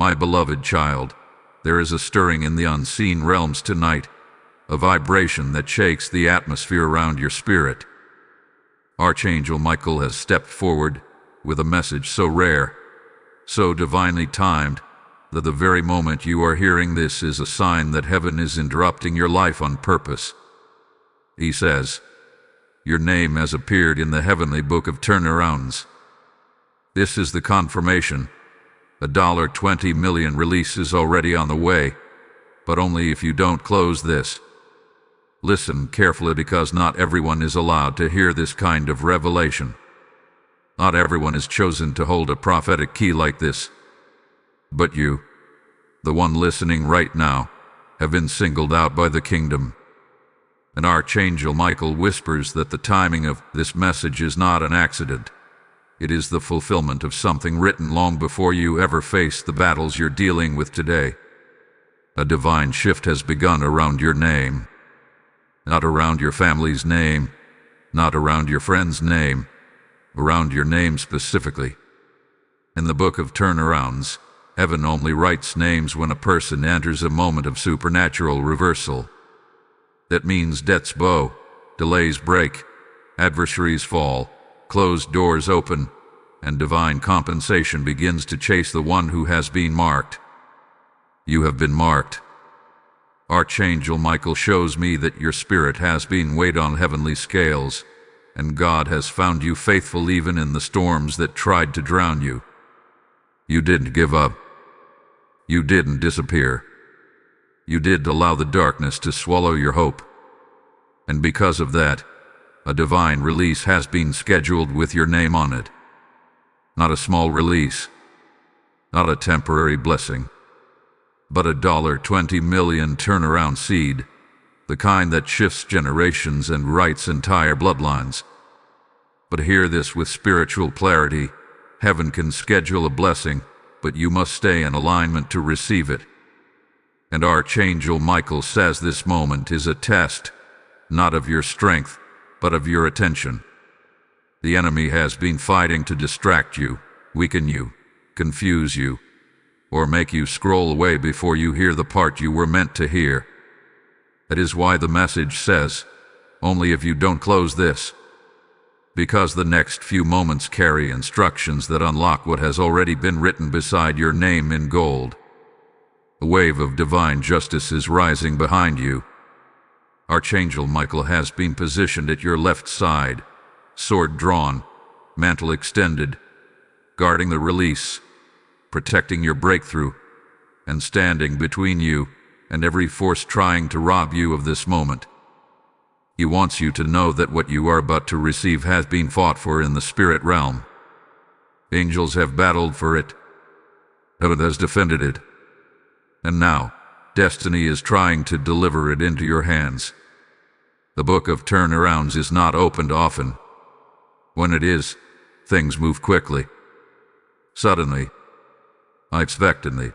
My beloved child, there is a stirring in the unseen realms tonight, a vibration that shakes the atmosphere around your spirit. Archangel Michael has stepped forward with a message so rare, so divinely timed, that the very moment you are hearing this is a sign that heaven is interrupting your life on purpose. He says, your name has appeared in the heavenly book of turnarounds. This is the confirmation. A $20 million release is already on the way, but only if you don't close this. Listen carefully, because not everyone is allowed to hear this kind of revelation. Not everyone is chosen to hold a prophetic key like this. But you, the one listening right now, have been singled out by the kingdom. And Archangel Michael whispers that the timing of this message is not an accident. It is the fulfillment of something written long before you ever faced the battles you're dealing with today. A divine shift has begun around your name. Not around your family's name, not around your friend's name, around your name specifically. In the book of turnarounds, heaven only writes names when a person enters a moment of supernatural reversal. That means debts bow, delays break, adversaries fall, closed doors open, and divine compensation begins to chase the one who has been marked. You have been marked. Archangel Michael shows me that your spirit has been weighed on heavenly scales, and God has found you faithful even in the storms that tried to drown you. You didn't give up. You didn't disappear. You did allow the darkness to swallow your hope. And because of that, a divine release has been scheduled with your name on it. Not a small release, not a temporary blessing, but a $20 million turnaround seed, the kind that shifts generations and writes entire bloodlines. But hear this with spiritual clarity. Heaven can schedule a blessing, but you must stay in alignment to receive it. And Archangel Michael says this moment is a test, not of your strength, but of your attention. The enemy has been fighting to distract you, weaken you, confuse you, or make you scroll away before you hear the part you were meant to hear. That is why the message says, only if you don't close this. Because the next few moments carry instructions that unlock what has already been written beside your name in gold. A wave of divine justice is rising behind you. Archangel Michael has been positioned at your left side, sword drawn, mantle extended, guarding the release, protecting your breakthrough, and standing between you and every force trying to rob you of this moment. He wants you to know that what you are about to receive has been fought for in the spirit realm. Angels have battled for it. Heaven has defended it. And now, destiny is trying to deliver it into your hands. The book of turnarounds is not opened often. When it is, things move quickly. Suddenly, unexpectedly,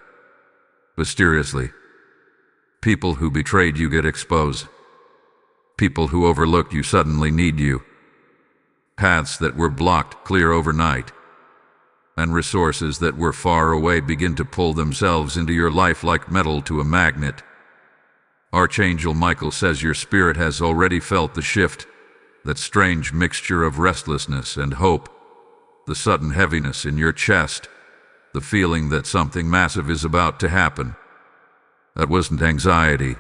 mysteriously. People who betrayed you get exposed. People who overlooked you suddenly need you. Paths that were blocked clear overnight. And resources that were far away begin to pull themselves into your life like metal to a magnet. Archangel Michael says your spirit has already felt the shift, that strange mixture of restlessness and hope, the sudden heaviness in your chest, the feeling that something massive is about to happen. That wasn't anxiety.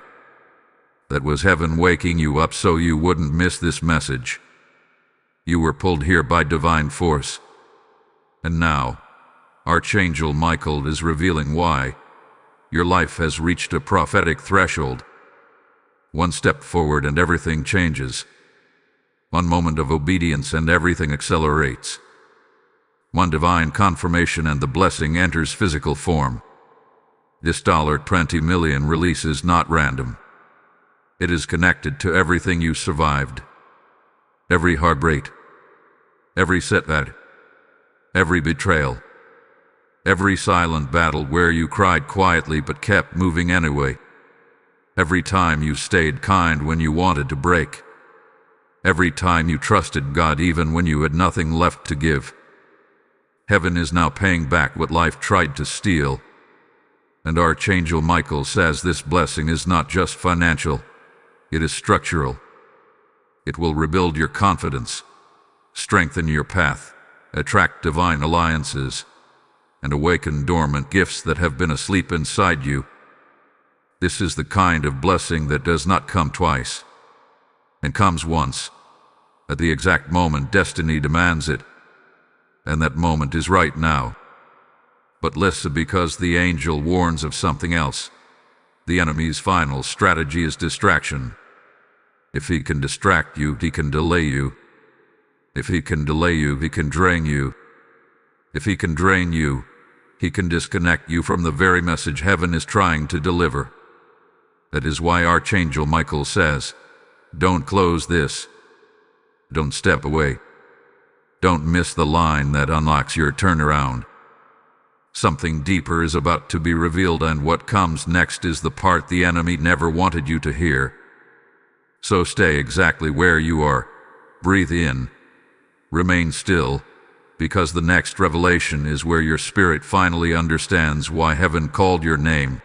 That was heaven waking you up so you wouldn't miss this message. You were pulled here by divine force. And now, Archangel Michael is revealing why. Your life has reached a prophetic threshold. One step forward and everything changes. One moment of obedience and everything accelerates. One divine confirmation and the blessing enters physical form. This $20 million release is not random. It is connected to everything you survived. Every heartbreak, every setback, every betrayal, every silent battle where you cried quietly but kept moving anyway. Every time you stayed kind when you wanted to break. Every time you trusted God even when you had nothing left to give. Heaven is now paying back what life tried to steal. And Archangel Michael says this blessing is not just financial, it is structural. It will rebuild your confidence, strengthen your path, attract divine alliances, and awaken dormant gifts that have been asleep inside you. This is the kind of blessing that does not come twice, and comes once, at the exact moment destiny demands it, and that moment is right now. But listen, because the angel warns of something else. The enemy's final strategy is distraction. If he can distract you, he can delay you. If he can delay you, he can drain you. If he can drain you, he can disconnect you from the very message heaven is trying to deliver. That is why Archangel Michael says, don't close this. Don't step away. Don't miss the line that unlocks your turnaround. Something deeper is about to be revealed, and what comes next is the part the enemy never wanted you to hear. So stay exactly where you are. Breathe in. Remain still, because the next revelation is where your spirit finally understands why heaven called your name.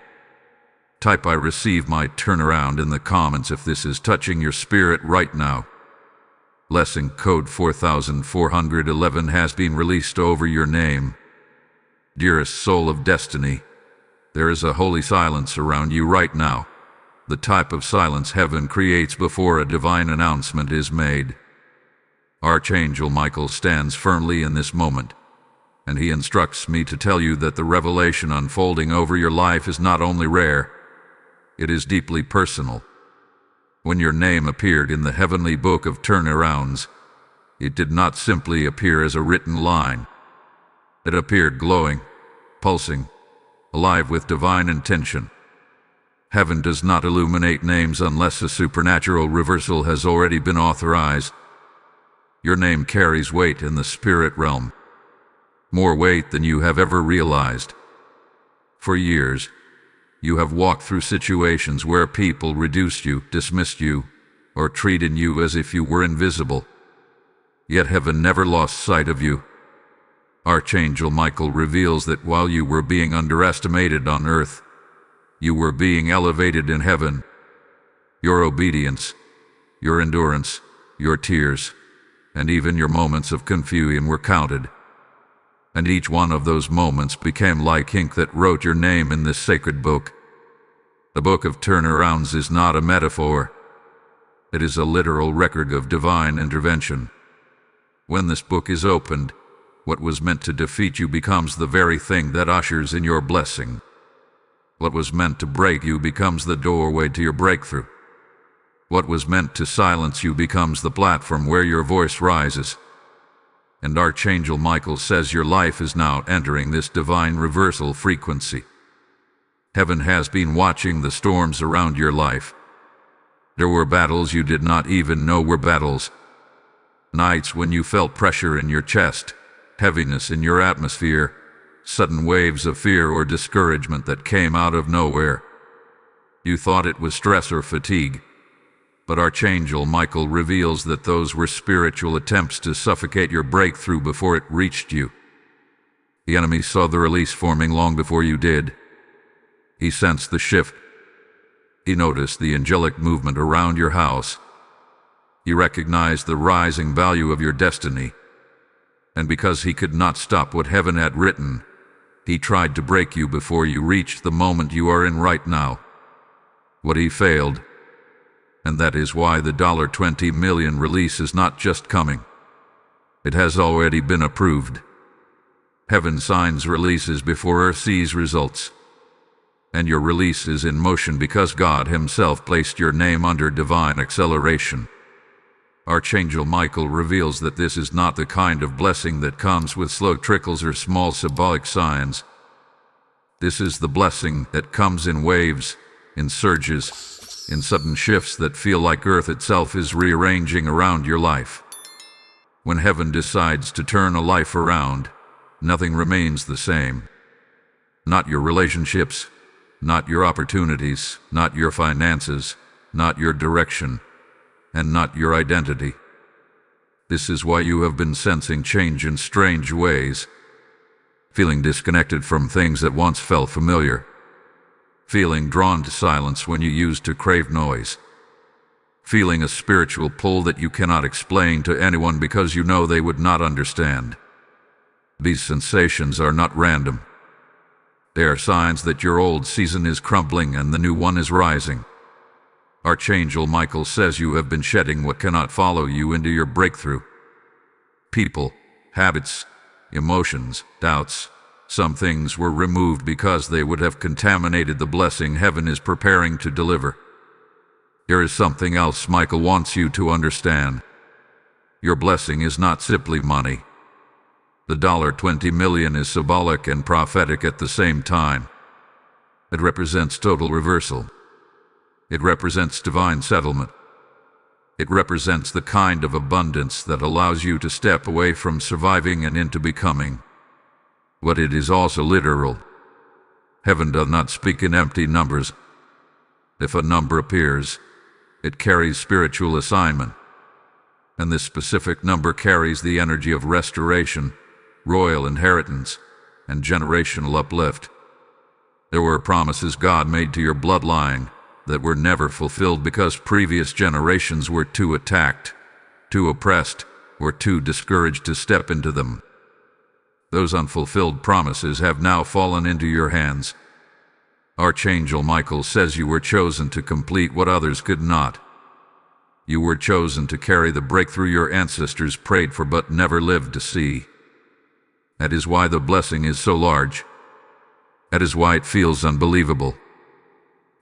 Type "I receive my turnaround" in the comments if this is touching your spirit right now. Lesson code 4411 has been released over your name. Dearest soul of destiny, there is a holy silence around you right now. The type of silence heaven creates before a divine announcement is made. Archangel Michael stands firmly in this moment, and he instructs me to tell you that the revelation unfolding over your life is not only rare, it is deeply personal. When your name appeared in the heavenly book of turnarounds, it did not simply appear as a written line. It appeared glowing, pulsing, alive with divine intention. Heaven does not illuminate names unless a supernatural reversal has already been authorized. Your name carries weight in the spirit realm, more weight than you have ever realized. For years, you have walked through situations where people reduced you, dismissed you, or treated you as if you were invisible. Yet heaven never lost sight of you. Archangel Michael reveals that while you were being underestimated on earth, you were being elevated in heaven. Your obedience, your endurance, your tears, and even your moments of confusion were counted. And each one of those moments became like ink that wrote your name in this sacred book. The book of turnarounds is not a metaphor. It is a literal record of divine intervention. When this book is opened, what was meant to defeat you becomes the very thing that ushers in your blessing. What was meant to break you becomes the doorway to your breakthrough. What was meant to silence you becomes the platform where your voice rises. And Archangel Michael says your life is now entering this divine reversal frequency. Heaven has been watching the storms around your life. There were battles you did not even know were battles. Nights when you felt pressure in your chest, heaviness in your atmosphere, sudden waves of fear or discouragement that came out of nowhere. You thought it was stress or fatigue, but Archangel Michael reveals that those were spiritual attempts to suffocate your breakthrough before it reached you. The enemy saw the release forming long before you did. He sensed the shift. He noticed the angelic movement around your house. He recognized the rising value of your destiny. And because he could not stop what heaven had written, he tried to break you before you reached the moment you are in right now. But he failed. And that is why the $20 million release is not just coming. It has already been approved. Heaven signs releases before earth sees results. And your release is in motion because God himself placed your name under divine acceleration. Archangel Michael reveals that this is not the kind of blessing that comes with slow trickles or small symbolic signs. This is the blessing that comes in waves, in surges, in sudden shifts that feel like Earth itself is rearranging around your life. When heaven decides to turn a life around, nothing remains the same. Not your relationships, not your opportunities, not your finances, not your direction, and not your identity. This is why you have been sensing change in strange ways, feeling disconnected from things that once felt familiar, feeling drawn to silence when you used to crave noise, feeling a spiritual pull that you cannot explain to anyone because you know they would not understand. These sensations are not random. They are signs that your old season is crumbling and the new one is rising. Archangel Michael says you have been shedding what cannot follow you into your breakthrough. People, habits, emotions, doubts. Some things were removed because they would have contaminated the blessing heaven is preparing to deliver. There is something else Michael wants you to understand. Your blessing is not simply money. The $20 million is symbolic and prophetic at the same time. It represents total reversal. It represents divine settlement. It represents the kind of abundance that allows you to step away from surviving and into becoming. But it is also literal. Heaven does not speak in empty numbers. If a number appears, it carries spiritual assignment. And this specific number carries the energy of restoration, royal inheritance, and generational uplift. There were promises God made to your bloodline that were never fulfilled because previous generations were too attacked, too oppressed, or too discouraged to step into them. Those unfulfilled promises have now fallen into your hands. Archangel Michael says you were chosen to complete what others could not. You were chosen to carry the breakthrough your ancestors prayed for but never lived to see. That is why the blessing is so large. That is why it feels unbelievable.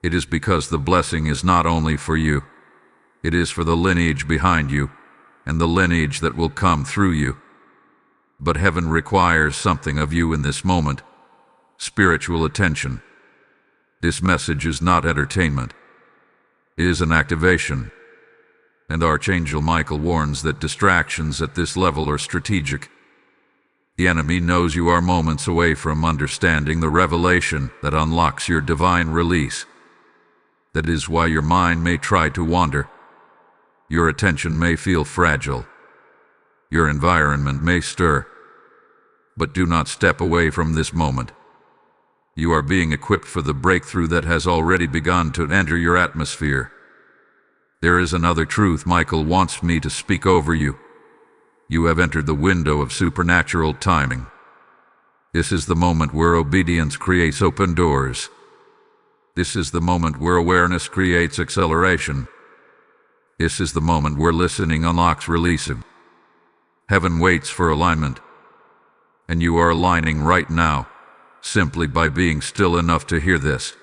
It is because the blessing is not only for you. It is for the lineage behind you, and the lineage that will come through you. But heaven requires something of you in this moment. Spiritual attention. This message is not entertainment. It is an activation. And Archangel Michael warns that distractions at this level are strategic. The enemy knows you are moments away from understanding the revelation that unlocks your divine release. That is why your mind may try to wander. Your attention may feel fragile. Your environment may stir. But do not step away from this moment. You are being equipped for the breakthrough that has already begun to enter your atmosphere. There is another truth Michael wants me to speak over you. You have entered the window of supernatural timing. This is the moment where obedience creates open doors. This is the moment where awareness creates acceleration. This is the moment where listening unlocks releasing. Heaven waits for alignment. And you are aligning right now, simply by being still enough to hear this.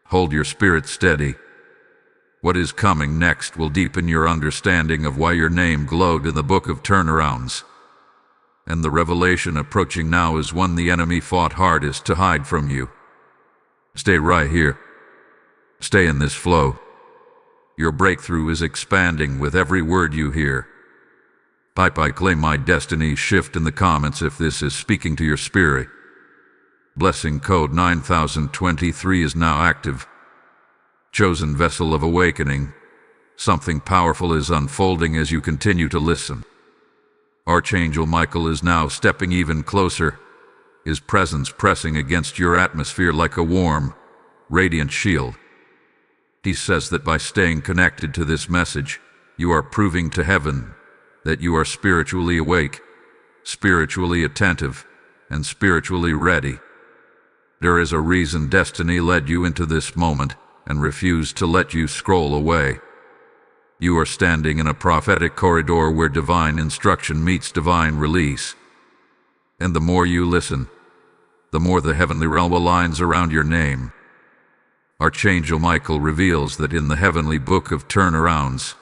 Hold your spirit steady. What is coming next will deepen your understanding of why your name glowed in the book of turnarounds. And the revelation approaching now is one the enemy fought hardest to hide from you. Stay right here. Stay in this flow. Your breakthrough is expanding with every word you hear. I claim my destiny. Shift in the comments if this is speaking to your spirit. Blessing code 9023 is now active. Chosen vessel of awakening. Something powerful is unfolding as you continue to listen. Archangel Michael is now stepping even closer, his presence pressing against your atmosphere like a warm, radiant shield. He says that by staying connected to this message, you are proving to heaven that you are spiritually awake, spiritually attentive, and spiritually ready. There is a reason destiny led you into this moment and refused to let you scroll away. You are standing in a prophetic corridor where divine instruction meets divine release. And the more you listen, the more the heavenly realm aligns around your name. Archangel Michael reveals that in the heavenly book of turnarounds,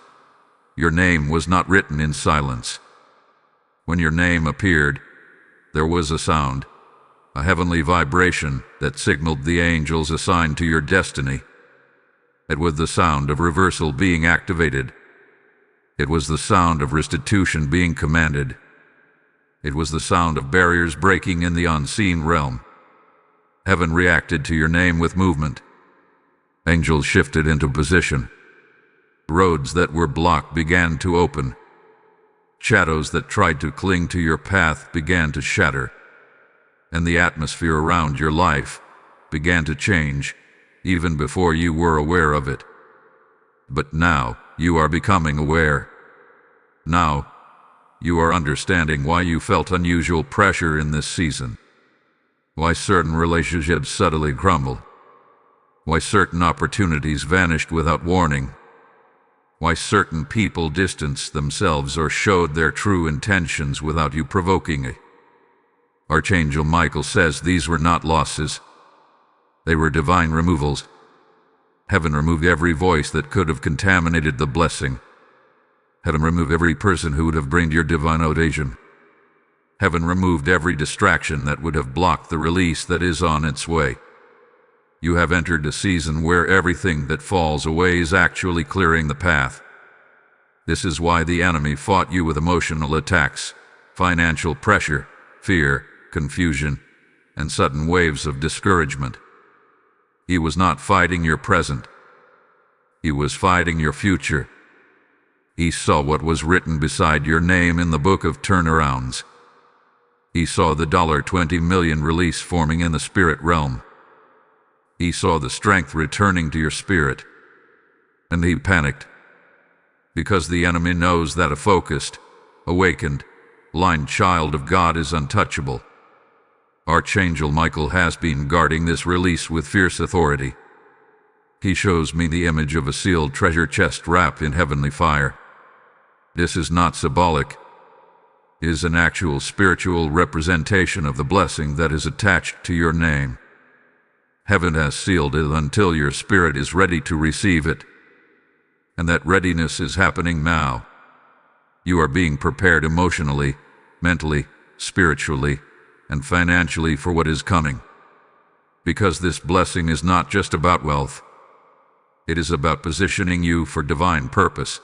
your name was not written in silence. When your name appeared, there was a sound, a heavenly vibration that signaled the angels assigned to your destiny. It was the sound of reversal being activated. It was the sound of restitution being commanded. It was the sound of barriers breaking in the unseen realm. Heaven reacted to your name with movement. Angels shifted into position. Roads that were blocked began to open. Shadows that tried to cling to your path began to shatter. And the atmosphere around your life began to change, even before you were aware of it. But now, you are becoming aware. Now, you are understanding why you felt unusual pressure in this season. Why certain relationships subtly crumbled. Why certain opportunities vanished without warning. Why certain people distanced themselves or showed their true intentions without you provoking it. Archangel Michael says these were not losses. They were divine removals. Heaven removed every voice that could have contaminated the blessing. Heaven removed every person who would have brought your divine audacion. Heaven removed every distraction that would have blocked the release that is on its way. You have entered a season where everything that falls away is actually clearing the path. This is why the enemy fought you with emotional attacks, financial pressure, fear, confusion, and sudden waves of discouragement. He was not fighting your present. He was fighting your future. He saw what was written beside your name in the book of turnarounds. He saw the $20 million release forming in the spirit realm. He saw the strength returning to your spirit. And he panicked. Because the enemy knows that a focused, awakened, aligned child of God is untouchable. Archangel Michael has been guarding this release with fierce authority. He shows me the image of a sealed treasure chest wrapped in heavenly fire. This is not symbolic. It is an actual spiritual representation of the blessing that is attached to your name. Heaven has sealed it until your spirit is ready to receive it. And that readiness is happening now. You are being prepared emotionally, mentally, spiritually, and financially for what is coming. Because this blessing is not just about wealth. It is about positioning you for divine purpose.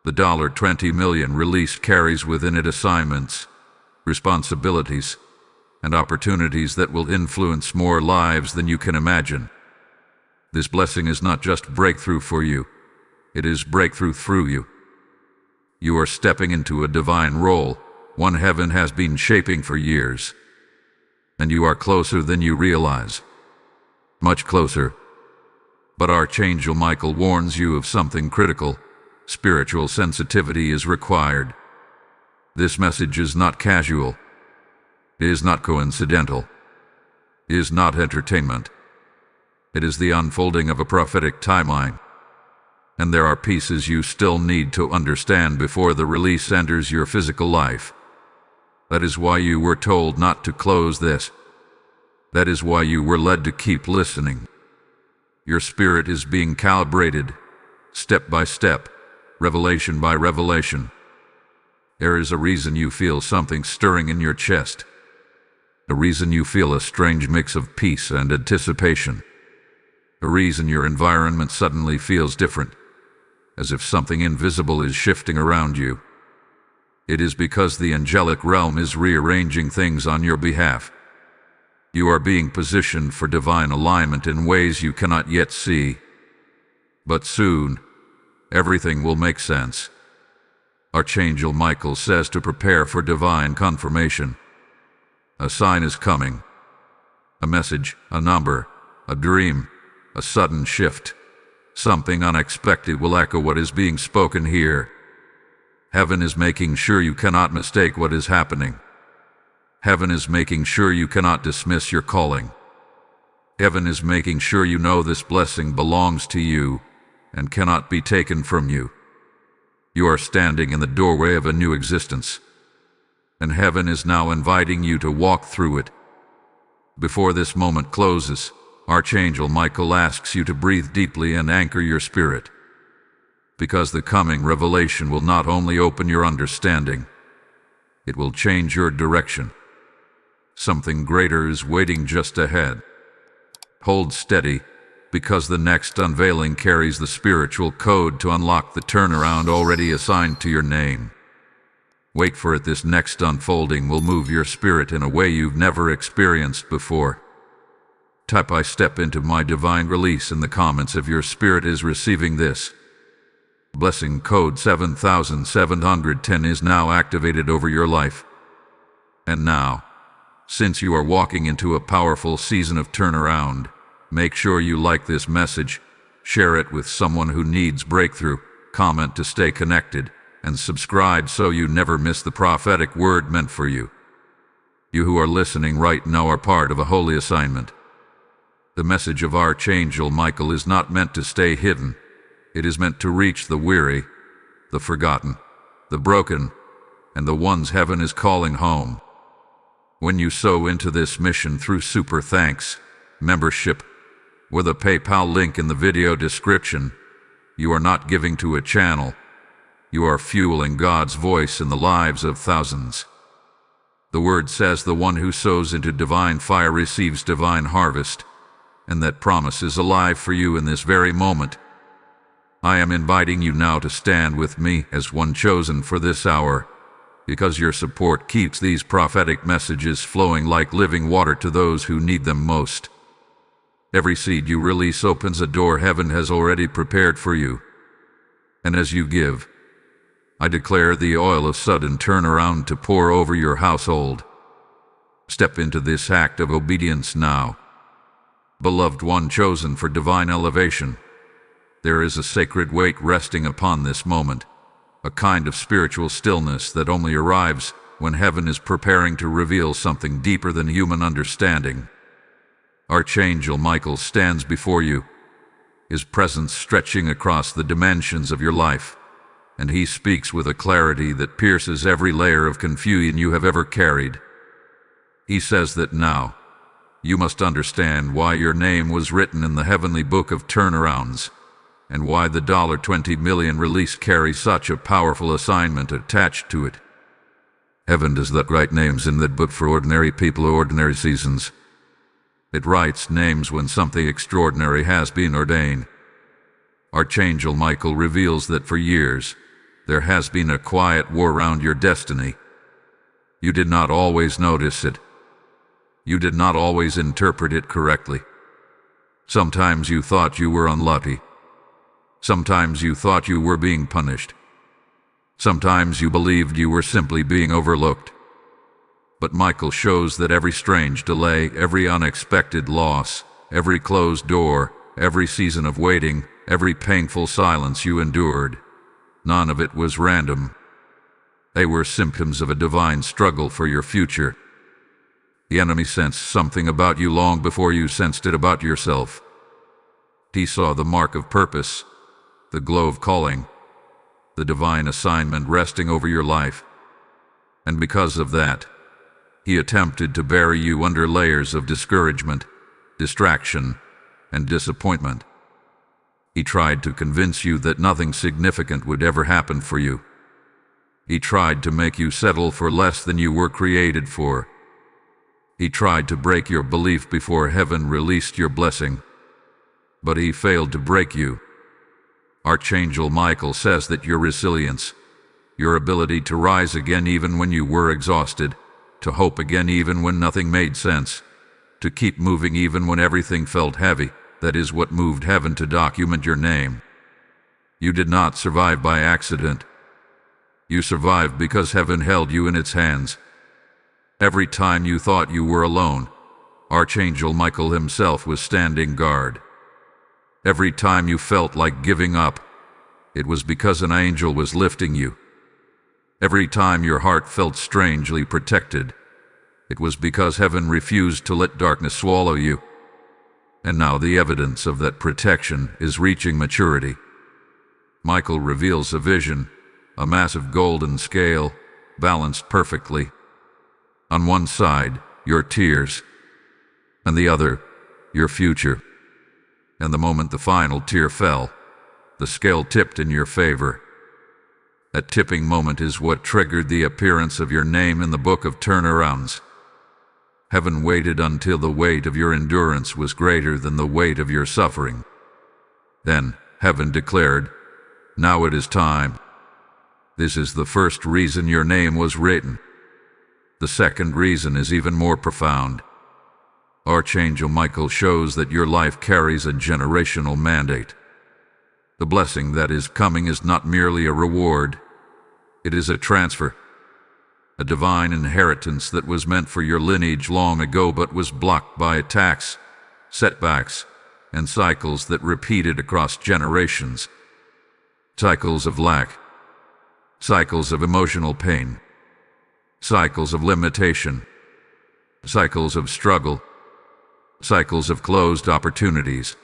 The $20 million release carries within it assignments, responsibilities, and opportunities that will influence more lives than you can imagine. This blessing is not just breakthrough for you. It is breakthrough through you. You are stepping into a divine role, one heaven has been shaping for years. And you are closer than you realize. Much closer. But Archangel Michael warns you of something critical. Spiritual sensitivity is required. This message is not casual. It is not coincidental. It is not entertainment. It is the unfolding of a prophetic timeline. And there are pieces you still need to understand before the release enters your physical life. That is why you were told not to close this. That is why you were led to keep listening. Your spirit is being calibrated, step by step, revelation by revelation. There is a reason you feel something stirring in your chest. A reason you feel a strange mix of peace and anticipation. A reason your environment suddenly feels different, as if something invisible is shifting around you. It is because the angelic realm is rearranging things on your behalf. You are being positioned for divine alignment in ways you cannot yet see. But soon, everything will make sense. Archangel Michael says to prepare for divine confirmation. A sign is coming. A message, a number, a dream, a sudden shift. Something unexpected will echo what is being spoken here. Heaven is making sure you cannot mistake what is happening. Heaven is making sure you cannot dismiss your calling. Heaven is making sure you know this blessing belongs to you and cannot be taken from you. You are standing in the doorway of a new existence, and heaven is now inviting you to walk through it. Before this moment closes, Archangel Michael asks you to breathe deeply and anchor your spirit. Because the coming revelation will not only open your understanding, it will change your direction. Something greater is waiting just ahead. Hold steady, because the next unveiling carries the spiritual code to unlock the turnaround already assigned to your name. Wait for it. This next unfolding will move your spirit in a way you've never experienced before. Type "I step into my divine release" in the comments if your spirit is receiving this. Blessing code 7710 is now activated over your life. And now, since you are walking into a powerful season of turnaround, Make sure you like this message, share it with someone who needs breakthrough, comment to stay connected, and subscribe so you never miss the prophetic word meant for you. You who are listening right now are part of a holy assignment. The message of Archangel Michael is not meant to stay hidden. It is meant to reach the weary, the forgotten, the broken, and the ones heaven is calling home. When you sow into this mission through Super Thanks membership, with a PayPal link in the video description, you are not giving to a channel. You are fueling God's voice in the lives of thousands. The word says the one who sows into divine fire receives divine harvest, and that promise is alive for you in this very moment. I am inviting you now to stand with me as one chosen for this hour, because your support keeps these prophetic messages flowing like living water to those who need them most. Every seed you release opens a door heaven has already prepared for you. And as you give, I declare the oil of sudden turnaround to pour over your household. Step into this act of obedience now. Beloved one chosen for divine elevation, there is a sacred weight resting upon this moment, a kind of spiritual stillness that only arrives when heaven is preparing to reveal something deeper than human understanding. Archangel Michael stands before you, his presence stretching across the dimensions of your life, and he speaks with a clarity that pierces every layer of confusion you have ever carried. He says that now, you must understand why your name was written in the heavenly book of turnarounds, and why the $20 million release carries such a powerful assignment attached to it. Heaven does not write names in that book for ordinary people or ordinary seasons. It writes names when something extraordinary has been ordained. Archangel Michael reveals that for years, there has been a quiet war around your destiny. You did not always notice it. You did not always interpret it correctly. Sometimes you thought you were unlucky. Sometimes you thought you were being punished. Sometimes you believed you were simply being overlooked. But Michael shows that every strange delay, every unexpected loss, every closed door, every season of waiting, every painful silence you endured, none of it was random. They were symptoms of a divine struggle for your future. The enemy sensed something about you long before you sensed it about yourself. He saw the mark of purpose, the glow of calling, the divine assignment resting over your life. And because of that, he attempted to bury you under layers of discouragement, distraction, and disappointment. He tried to convince you that nothing significant would ever happen for you. He tried to make you settle for less than you were created for. He tried to break your belief before heaven released your blessing. But he failed to break you. Archangel Michael says that your resilience, your ability to rise again even when you were exhausted, to hope again even when nothing made sense, to keep moving even when everything felt heavy, that is what moved heaven to document your name. You did not survive by accident. You survived because heaven held you in its hands. Every time you thought you were alone, Archangel Michael himself was standing guard. Every time you felt like giving up, it was because an angel was lifting you. Every time your heart felt strangely protected, it was because heaven refused to let darkness swallow you. And now the evidence of that protection is reaching maturity. Michael reveals a vision, a massive golden scale, balanced perfectly. On one side, your tears, and the other, your future. And the moment the final tear fell, the scale tipped in your favor. That tipping moment is what triggered the appearance of your name in the book of turnarounds. Heaven waited until the weight of your endurance was greater than the weight of your suffering. Then heaven declared, "Now it is time." This is the first reason your name was written. The second reason is even more profound. Archangel Michael shows that your life carries a generational mandate. The blessing that is coming is not merely a reward. It is a transfer, a divine inheritance that was meant for your lineage long ago but was blocked by attacks, setbacks, and cycles that repeated across generations. Cycles of lack, cycles of emotional pain, cycles of limitation, cycles of struggle, cycles of closed opportunities.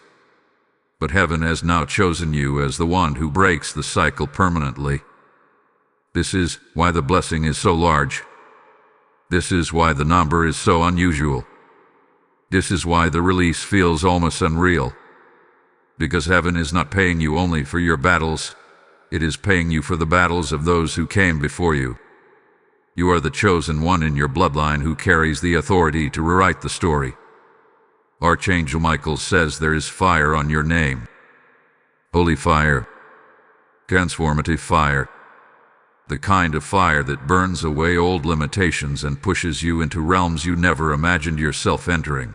But heaven has now chosen you as the one who breaks the cycle permanently. This is why the blessing is so large. This is why the number is so unusual. This is why the release feels almost unreal. Because heaven is not paying you only for your battles, it is paying you for the battles of those who came before you. You are the chosen one in your bloodline who carries the authority to rewrite the story. Archangel Michael says there is fire on your name. Holy fire. Transformative fire. The kind of fire that burns away old limitations and pushes you into realms you never imagined yourself entering.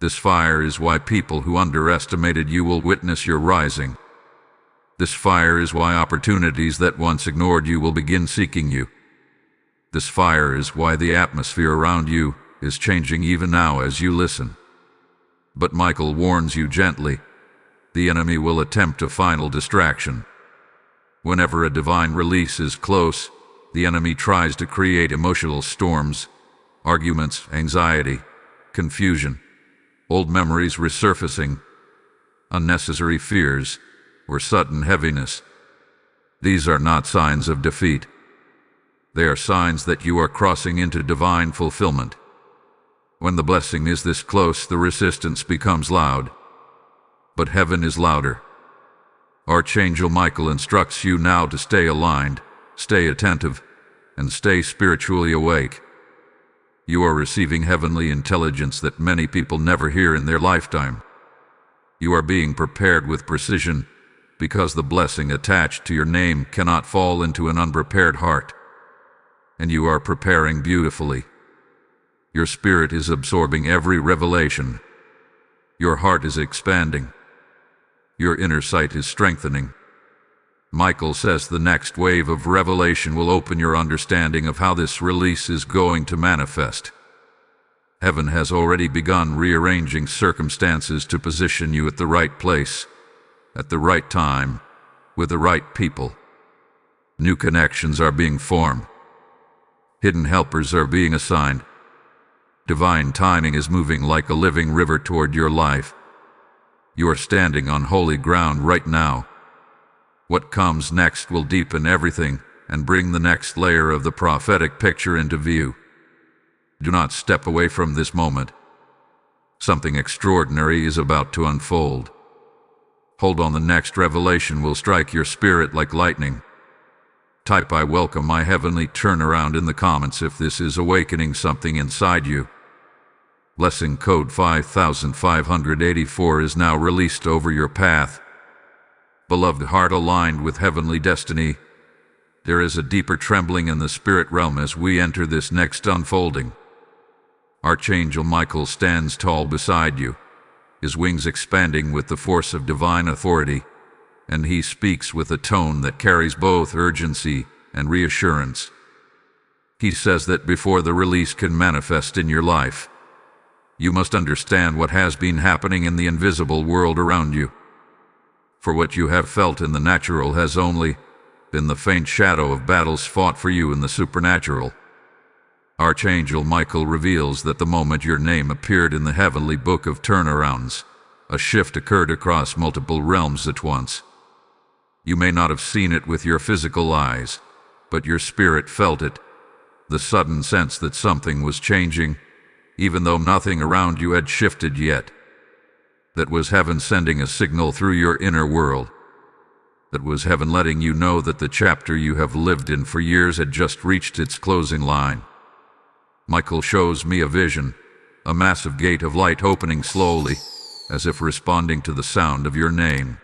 This fire is why people who underestimated you will witness your rising. This fire is why opportunities that once ignored you will begin seeking you. This fire is why the atmosphere around you is changing even now as you listen. But Michael warns you gently. The enemy will attempt a final distraction. Whenever a divine release is close, the enemy tries to create emotional storms, arguments, anxiety, confusion, old memories resurfacing, unnecessary fears, or sudden heaviness. These are not signs of defeat. They are signs that you are crossing into divine fulfillment. When the blessing is this close, the resistance becomes loud. But heaven is louder. Archangel Michael instructs you now to stay aligned, stay attentive, and stay spiritually awake. You are receiving heavenly intelligence that many people never hear in their lifetime. You are being prepared with precision, because the blessing attached to your name cannot fall into an unprepared heart. And you are preparing beautifully. Your spirit is absorbing every revelation. Your heart is expanding. Your inner sight is strengthening. Michael says the next wave of revelation will open your understanding of how this release is going to manifest. Heaven has already begun rearranging circumstances to position you at the right place, at the right time, with the right people. New connections are being formed. Hidden helpers are being assigned. Divine timing is moving like a living river toward your life. You are standing on holy ground right now. What comes next will deepen everything and bring the next layer of the prophetic picture into view. Do not step away from this moment. Something extraordinary is about to unfold. Hold on, the next revelation will strike your spirit like lightning. Type "I welcome my heavenly turnaround" in the comments if this is awakening something inside you. Blessing code 5584 is now released over your path. Beloved heart aligned with heavenly destiny, there is a deeper trembling in the spirit realm as we enter this next unfolding. Archangel Michael stands tall beside you, his wings expanding with the force of divine authority, and he speaks with a tone that carries both urgency and reassurance. He says that before the release can manifest in your life, you must understand what has been happening in the invisible world around you. For what you have felt in the natural has only been the faint shadow of battles fought for you in the supernatural. Archangel Michael reveals that the moment your name appeared in the heavenly book of turnarounds, a shift occurred across multiple realms at once. You may not have seen it with your physical eyes, but your spirit felt it, the sudden sense that something was changing, even though nothing around you had shifted yet. That was heaven sending a signal through your inner world. That was heaven letting you know that the chapter you have lived in for years had just reached its closing line. Michael shows me a vision, a massive gate of light opening slowly, as if responding to the sound of your name.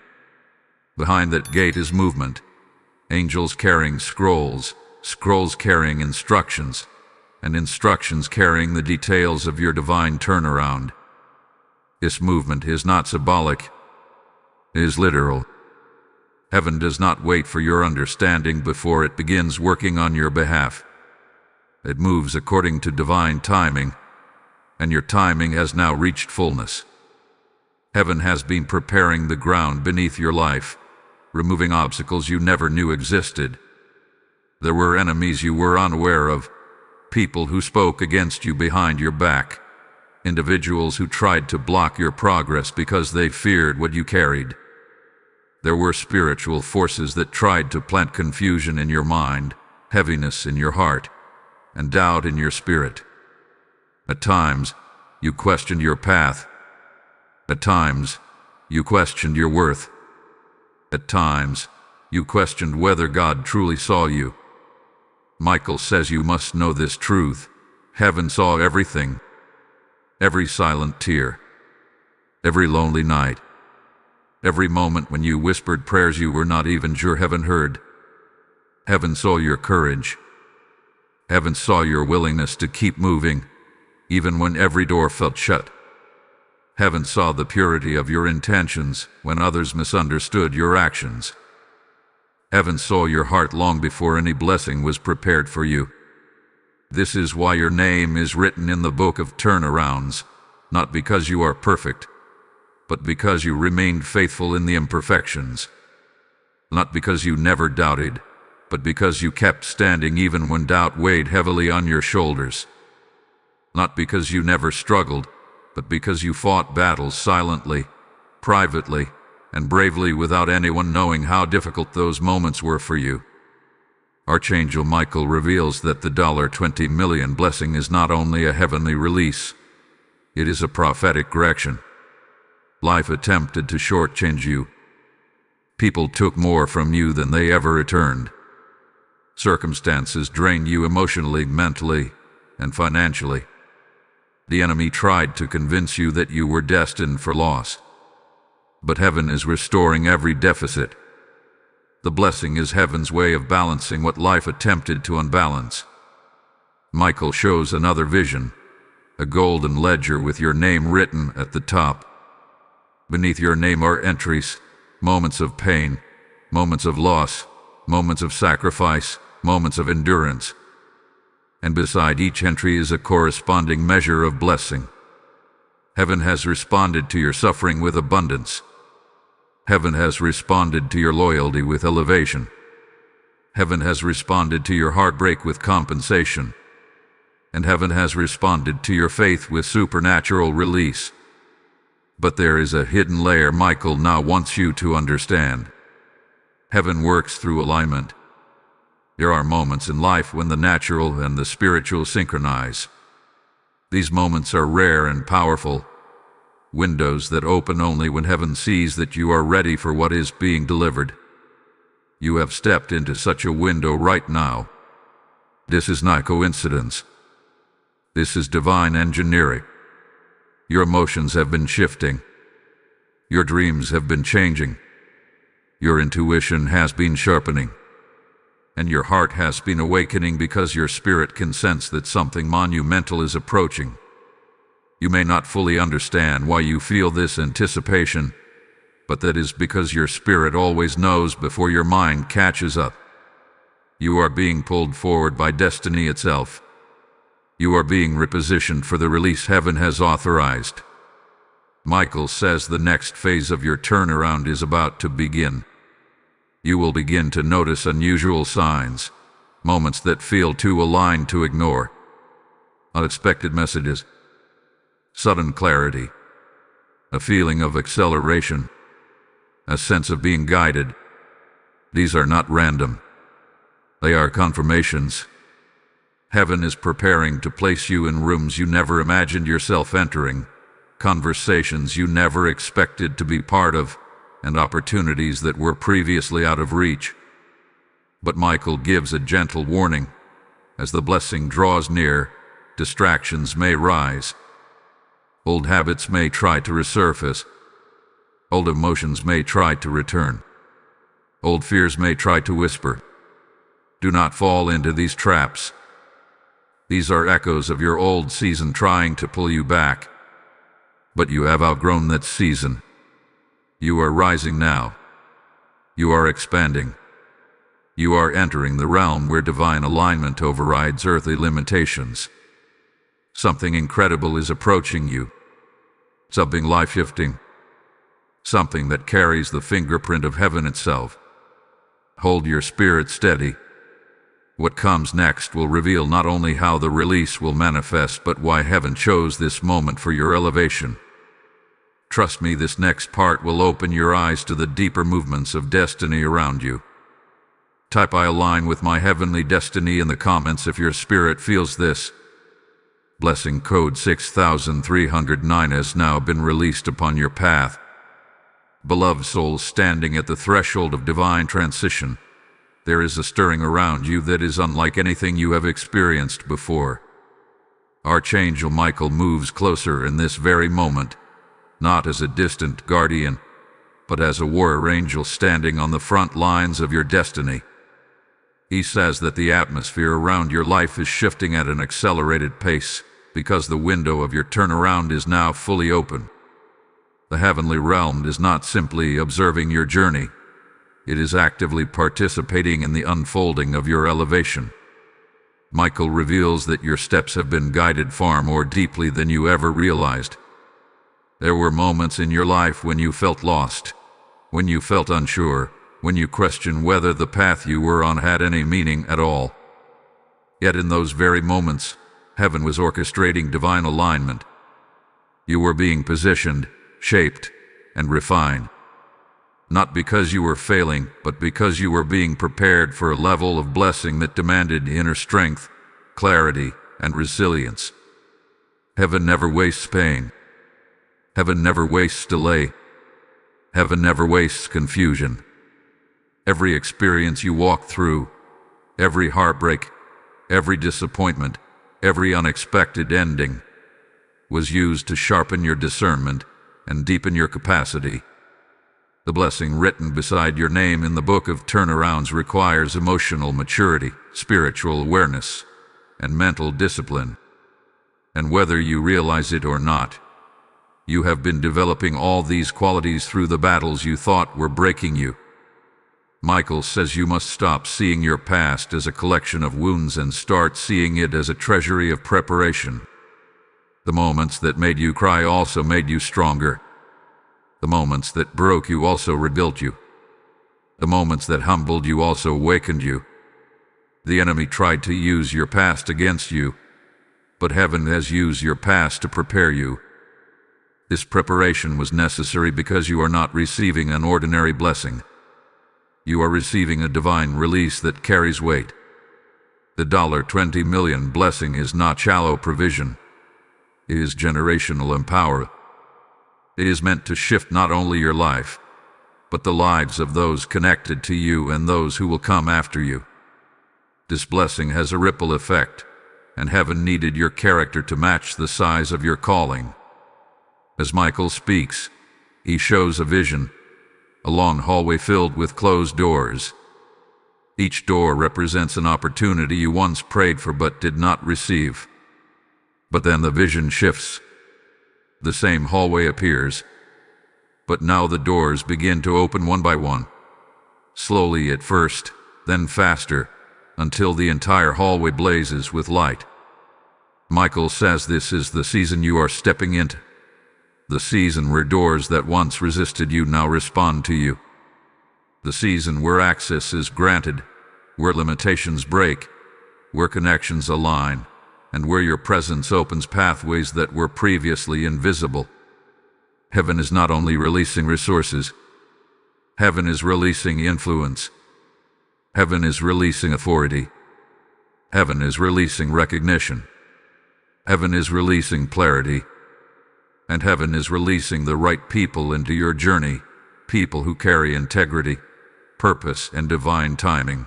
Behind that gate is movement, angels carrying scrolls, scrolls carrying instructions, and instructions carrying the details of your divine turnaround. This movement is not symbolic, it is literal. Heaven does not wait for your understanding before it begins working on your behalf. It moves according to divine timing, and your timing has now reached fullness. Heaven has been preparing the ground beneath your life, removing obstacles you never knew existed. There were enemies you were unaware of, people who spoke against you behind your back, individuals who tried to block your progress because they feared what you carried. There were spiritual forces that tried to plant confusion in your mind, heaviness in your heart, and doubt in your spirit. At times, you questioned your path. At times, you questioned your worth. At times, you questioned whether God truly saw you. Michael says you must know this truth. Heaven saw everything. Every silent tear. Every lonely night. Every moment when you whispered prayers you were not even sure heaven heard. Heaven saw your courage. Heaven saw your willingness to keep moving, even when every door felt shut. Heaven saw the purity of your intentions when others misunderstood your actions. Heaven saw your heart long before any blessing was prepared for you. This is why your name is written in the book of turnarounds, not because you are perfect, but because you remained faithful in the imperfections. Not because you never doubted, but because you kept standing even when doubt weighed heavily on your shoulders. Not because you never struggled, but because you fought battles silently, privately, and bravely without anyone knowing how difficult those moments were for you. Archangel Michael reveals that the $20 million blessing is not only a heavenly release, it is a prophetic correction. Life attempted to shortchange you. People took more from you than they ever returned. Circumstances drained you emotionally, mentally, and financially. The enemy tried to convince you that you were destined for loss. But heaven is restoring every deficit. The blessing is heaven's way of balancing what life attempted to unbalance. Michael shows another vision, a golden ledger with your name written at the top. Beneath your name are entries, moments of pain, moments of loss, moments of sacrifice, moments of endurance. And beside each entry is a corresponding measure of blessing. Heaven has responded to your suffering with abundance. Heaven has responded to your loyalty with elevation. Heaven has responded to your heartbreak with compensation. And heaven has responded to your faith with supernatural release. But there is a hidden layer Michael now wants you to understand. Heaven works through alignment. There are moments in life when the natural and the spiritual synchronize. These moments are rare and powerful, windows that open only when heaven sees that you are ready for what is being delivered. You have stepped into such a window right now. This is not coincidence. This is divine engineering. Your emotions have been shifting. Your dreams have been changing. Your intuition has been sharpening. And your heart has been awakening because your spirit can sense that something monumental is approaching. You may not fully understand why you feel this anticipation, but that is because your spirit always knows before your mind catches up. You are being pulled forward by destiny itself. You are being repositioned for the release heaven has authorized. Michael says the next phase of your turnaround is about to begin. You will begin to notice unusual signs, moments that feel too aligned to ignore. Unexpected messages, sudden clarity, a feeling of acceleration, a sense of being guided. These are not random. They are confirmations. Heaven is preparing to place you in rooms you never imagined yourself entering, conversations you never expected to be part of, and opportunities that were previously out of reach. But Michael gives a gentle warning. As the blessing draws near, distractions may rise. Old habits may try to resurface. Old emotions may try to return. Old fears may try to whisper. Do not fall into these traps. These are echoes of your old season trying to pull you back. But you have outgrown that season. You are rising now. You are expanding. You are entering the realm where divine alignment overrides earthly limitations. Something incredible is approaching you. Something life-shifting. something that carries the fingerprint of heaven itself. Hold your spirit steady. What comes next will reveal not only how the release will manifest, but why heaven chose this moment for your elevation. Trust me, this next part will open your eyes to the deeper movements of destiny around you. Type "I align with my heavenly destiny" in the comments if your spirit feels this. Blessing code 6309 has now been released upon your path. Beloved souls standing at the threshold of divine transition, there is a stirring around you that is unlike anything you have experienced before. Archangel Michael moves closer in this very moment, not as a distant guardian, but as a warrior angel standing on the front lines of your destiny. He says that the atmosphere around your life is shifting at an accelerated pace because the window of your turnaround is now fully open. The heavenly realm is not simply observing your journey. It is actively participating in the unfolding of your elevation. Michael reveals that your steps have been guided far more deeply than you ever realized. There were moments in your life when you felt lost, when you felt unsure, when you questioned whether the path you were on had any meaning at all. Yet in those very moments, heaven was orchestrating divine alignment. You were being positioned, shaped, and refined. Not because you were failing, but because you were being prepared for a level of blessing that demanded inner strength, clarity, and resilience. Heaven never wastes pain. Heaven never wastes delay. Heaven never wastes confusion. Every experience you walk through, every heartbreak, every disappointment, every unexpected ending, was used to sharpen your discernment and deepen your capacity. The blessing written beside your name in the book of turnarounds requires emotional maturity, spiritual awareness, and mental discipline. And whether you realize it or not, you have been developing all these qualities through the battles you thought were breaking you. Michael says you must stop seeing your past as a collection of wounds and start seeing it as a treasury of preparation. The moments that made you cry also made you stronger. The moments that broke you also rebuilt you. The moments that humbled you also awakened you. The enemy tried to use your past against you, but heaven has used your past to prepare you. This preparation was necessary because you are not receiving an ordinary blessing. You are receiving a divine release that carries weight. The $20 million blessing is not shallow provision. It is generational empowerment. It is meant to shift not only your life, but the lives of those connected to you and those who will come after you. This blessing has a ripple effect, and heaven needed your character to match the size of your calling. As Michael speaks, he shows a vision, a long hallway filled with closed doors. Each door represents an opportunity you once prayed for but did not receive. But then the vision shifts. The same hallway appears, but now the doors begin to open one by one. Slowly at first, then faster, until the entire hallway blazes with light. Michael says this is the season you are stepping into. The season where doors that once resisted you now respond to you. The season where access is granted, where limitations break, where connections align, and where your presence opens pathways that were previously invisible. Heaven is not only releasing resources, heaven is releasing influence. Heaven is releasing authority. Heaven is releasing recognition. Heaven is releasing clarity. And heaven is releasing the right people into your journey, people who carry integrity, purpose, and divine timing.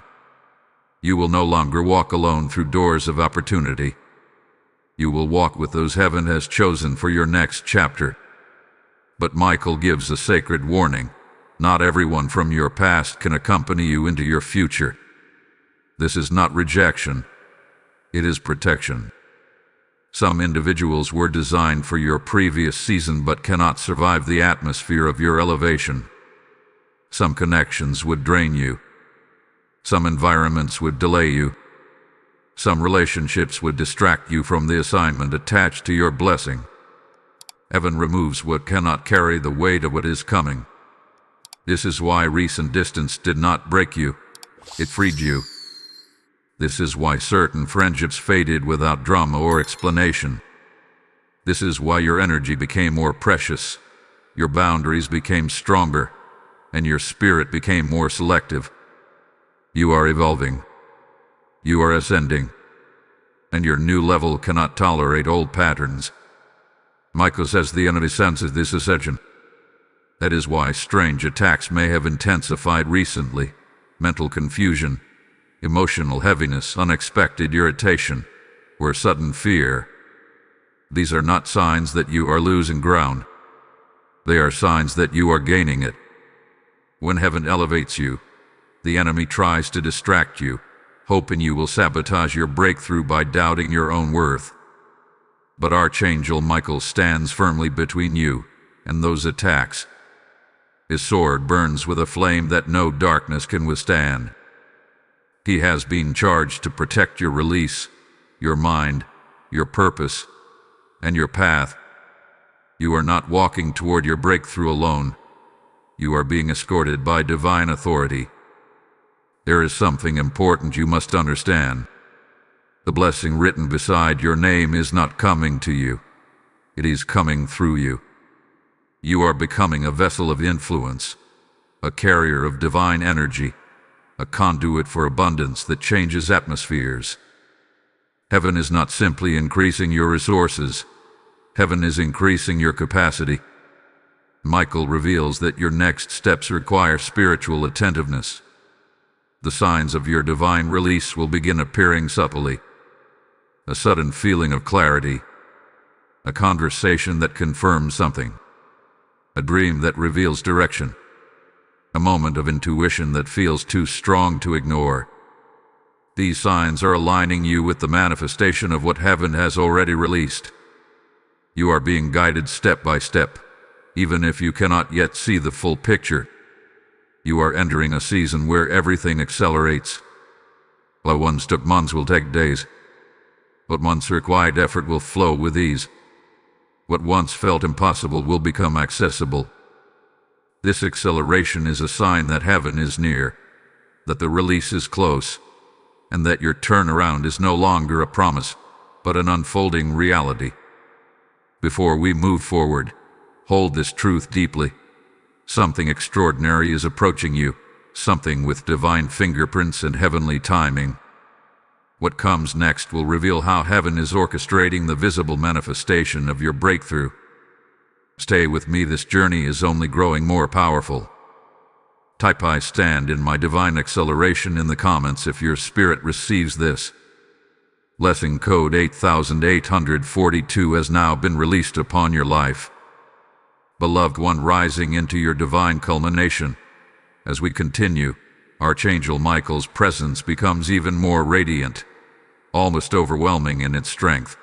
You will no longer walk alone through doors of opportunity. You will walk with those heaven has chosen for your next chapter. But Michael gives a sacred warning. Not everyone from your past can accompany you into your future. This is not rejection. It is protection. Some individuals were designed for your previous season but cannot survive the atmosphere of your elevation. Some connections would drain you. Some environments would delay you. Some relationships would distract you from the assignment attached to your blessing. Heaven removes what cannot carry the weight of what is coming. This is why recent distance did not break you. It freed you. This is why certain friendships faded without drama or explanation. This is why your energy became more precious, your boundaries became stronger, and your spirit became more selective. You are evolving. You are ascending. And your new level cannot tolerate old patterns. Michael says the enemy senses this ascension. That is why strange attacks may have intensified recently. Mental confusion, emotional heaviness, unexpected irritation, or sudden fear. These are not signs that you are losing ground. They are signs that you are gaining it. When heaven elevates you, the enemy tries to distract you, hoping you will sabotage your breakthrough by doubting your own worth. But Archangel Michael stands firmly between you and those attacks. His sword burns with a flame that no darkness can withstand. He has been charged to protect your release, your mind, your purpose, and your path. You are not walking toward your breakthrough alone. You are being escorted by divine authority. There is something important you must understand. The blessing written beside your name is not coming to you. It is coming through you. You are becoming a vessel of influence, a carrier of divine energy, a conduit for abundance that changes atmospheres. Heaven is not simply increasing your resources. Heaven is increasing your capacity. Michael reveals that your next steps require spiritual attentiveness. The signs of your divine release will begin appearing subtly. A sudden feeling of clarity, a conversation that confirms something, a dream that reveals direction, a moment of intuition that feels too strong to ignore. These signs are aligning you with the manifestation of what heaven has already released. You are being guided step by step, even if you cannot yet see the full picture. You are entering a season where everything accelerates. What once took months will take days. What once required effort will flow with ease. What once felt impossible will become accessible. This acceleration is a sign that heaven is near, that the release is close, and that your turnaround is no longer a promise, but an unfolding reality. Before we move forward, hold this truth deeply. Something extraordinary is approaching you, something with divine fingerprints and heavenly timing. What comes next will reveal how heaven is orchestrating the visible manifestation of your breakthrough. Stay with me, this journey is only growing more powerful. Type "I stand in my divine acceleration" in the comments if your spirit receives this. Blessing code 8842 has now been released upon your life. Beloved one, rising into your divine culmination. As we continue, Archangel Michael's presence becomes even more radiant, almost overwhelming in its strength.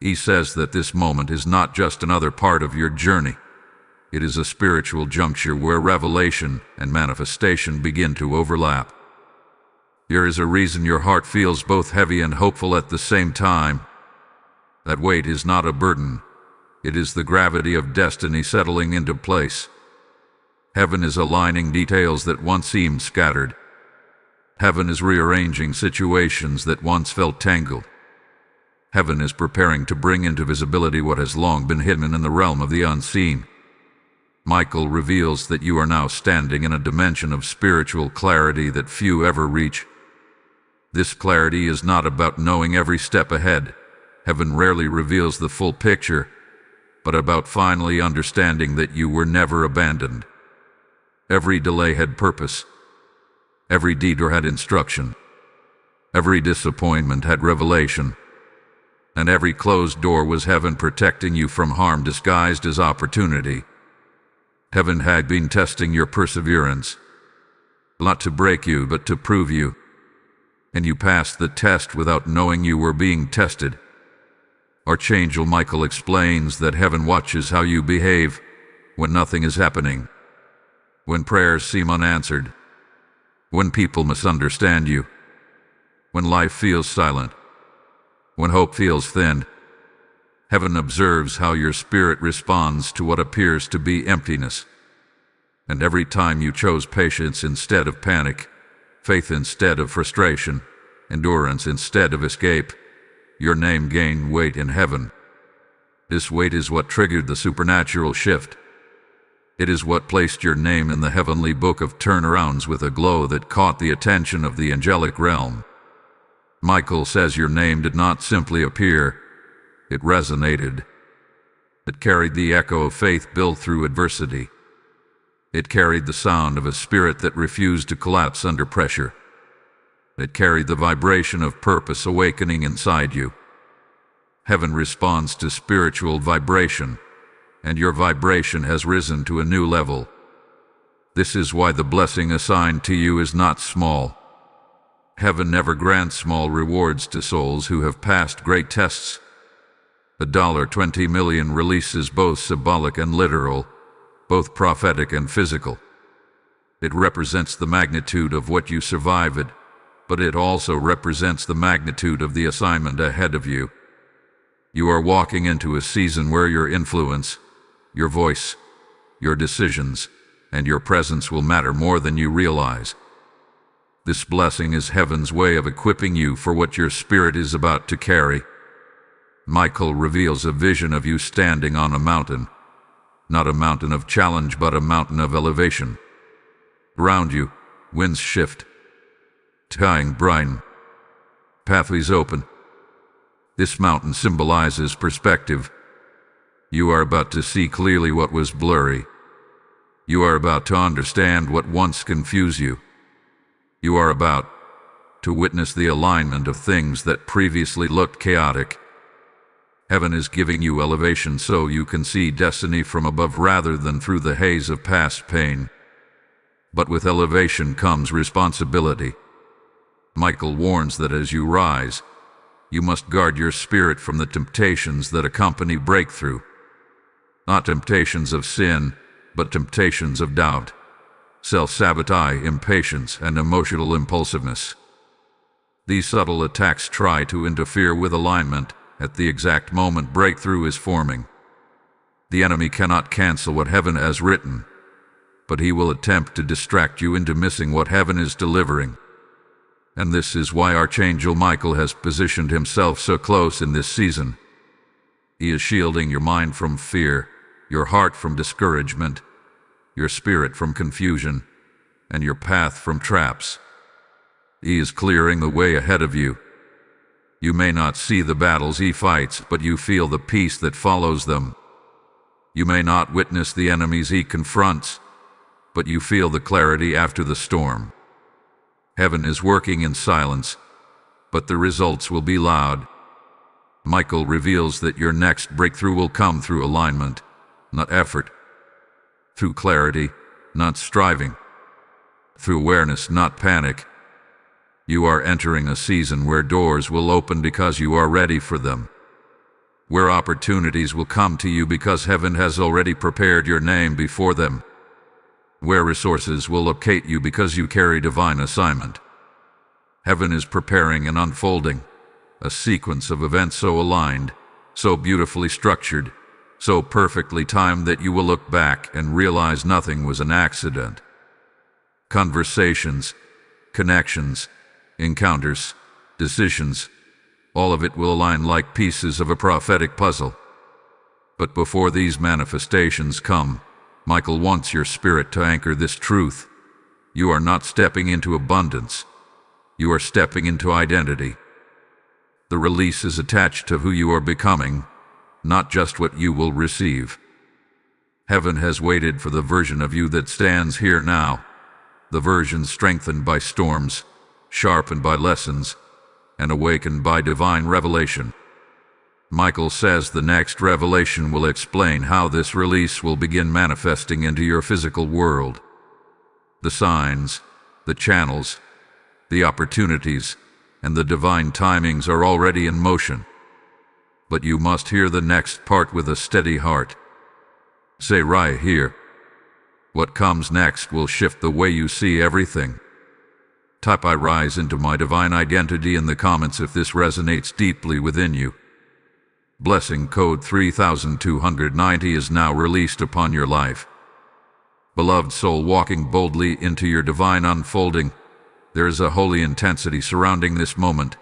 He says that this moment is not just another part of your journey. It is a spiritual juncture where revelation and manifestation begin to overlap. There is a reason your heart feels both heavy and hopeful at the same time. That weight is not a burden. It is the gravity of destiny settling into place. Heaven is aligning details that once seemed scattered. Heaven is rearranging situations that once felt tangled. Heaven is preparing to bring into visibility what has long been hidden in the realm of the unseen. Michael reveals that you are now standing in a dimension of spiritual clarity that few ever reach. This clarity is not about knowing every step ahead. Heaven rarely reveals the full picture, but about finally understanding that you were never abandoned. Every delay had purpose. Every detour had instruction. Every disappointment had revelation. And every closed door was heaven protecting you from harm disguised as opportunity. Heaven had been testing your perseverance, not to break you, but to prove you. And you passed the test without knowing you were being tested. Archangel Michael explains that heaven watches how you behave when nothing is happening, when prayers seem unanswered, when people misunderstand you, when life feels silent, when hope feels thin. Heaven observes how your spirit responds to what appears to be emptiness. And every time you chose patience instead of panic, faith instead of frustration, endurance instead of escape, your name gained weight in heaven. This weight is what triggered the supernatural shift. It is what placed your name in the heavenly book of turnarounds with a glow that caught the attention of the angelic realm. Michael says your name did not simply appear, it resonated. It carried the echo of faith built through adversity. It carried the sound of a spirit that refused to collapse under pressure. It carried the vibration of purpose awakening inside you. Heaven responds to spiritual vibration, and your vibration has risen to a new level. This is why the blessing assigned to you is not small. Heaven never grants small rewards to souls who have passed great tests. $20 million release is both symbolic and literal, both prophetic and physical. It represents the magnitude of what you survived, but it also represents the magnitude of the assignment ahead of you. You are walking into a season where your influence, your voice, your decisions, and your presence will matter more than you realize. This blessing is heaven's way of equipping you for what your spirit is about to carry. Michael reveals a vision of you standing on a mountain, not a mountain of challenge but a mountain of elevation. Around you, winds shift, tying brine, pathways open. This mountain symbolizes perspective. You are about to see clearly what was blurry. You are about to understand what once confused you. You are about to witness the alignment of things that previously looked chaotic. Heaven is giving you elevation so you can see destiny from above rather than through the haze of past pain. But with elevation comes responsibility. Michael warns that as you rise, you must guard your spirit from the temptations that accompany breakthrough. Not temptations of sin, but temptations of doubt, self-sabotage, impatience, and emotional impulsiveness. These subtle attacks try to interfere with alignment at the exact moment breakthrough is forming. The enemy cannot cancel what heaven has written, but he will attempt to distract you into missing what heaven is delivering. And this is why Archangel Michael has positioned himself so close in this season. He is shielding your mind from fear, your heart from discouragement, your spirit from confusion, and your path from traps. He is clearing the way ahead of you. You may not see the battles he fights, but you feel the peace that follows them. You may not witness the enemies he confronts, but you feel the clarity after the storm. Heaven is working in silence, but the results will be loud. Michael reveals that your next breakthrough will come through alignment, not effort. Through clarity, not striving. Through awareness, not panic. You are entering a season where doors will open because you are ready for them. Where opportunities will come to you because heaven has already prepared your name before them. Where resources will locate you because you carry divine assignment. Heaven is preparing and unfolding a sequence of events so aligned, so beautifully structured, so perfectly timed that you will look back and realize nothing was an accident. Conversations, connections, encounters, decisions, all of it will align like pieces of a prophetic puzzle. But before these manifestations come, Michael wants your spirit to anchor this truth. You are not stepping into abundance. You are stepping into identity. The release is attached to who you are becoming, not just what you will receive. Heaven has waited for the version of you that stands here now, the version strengthened by storms, sharpened by lessons, and awakened by divine revelation. Michael says the next revelation will explain how this release will begin manifesting into your physical world. The signs, the channels, the opportunities, and the divine timings are already in motion. But you must hear the next part with a steady heart. Say right here. What comes next will shift the way you see everything. Type "I rise into my divine identity" in the comments if this resonates deeply within you. Blessing code 3290 is now released upon your life. Beloved soul, walking boldly into your divine unfolding, there is a holy intensity surrounding this moment,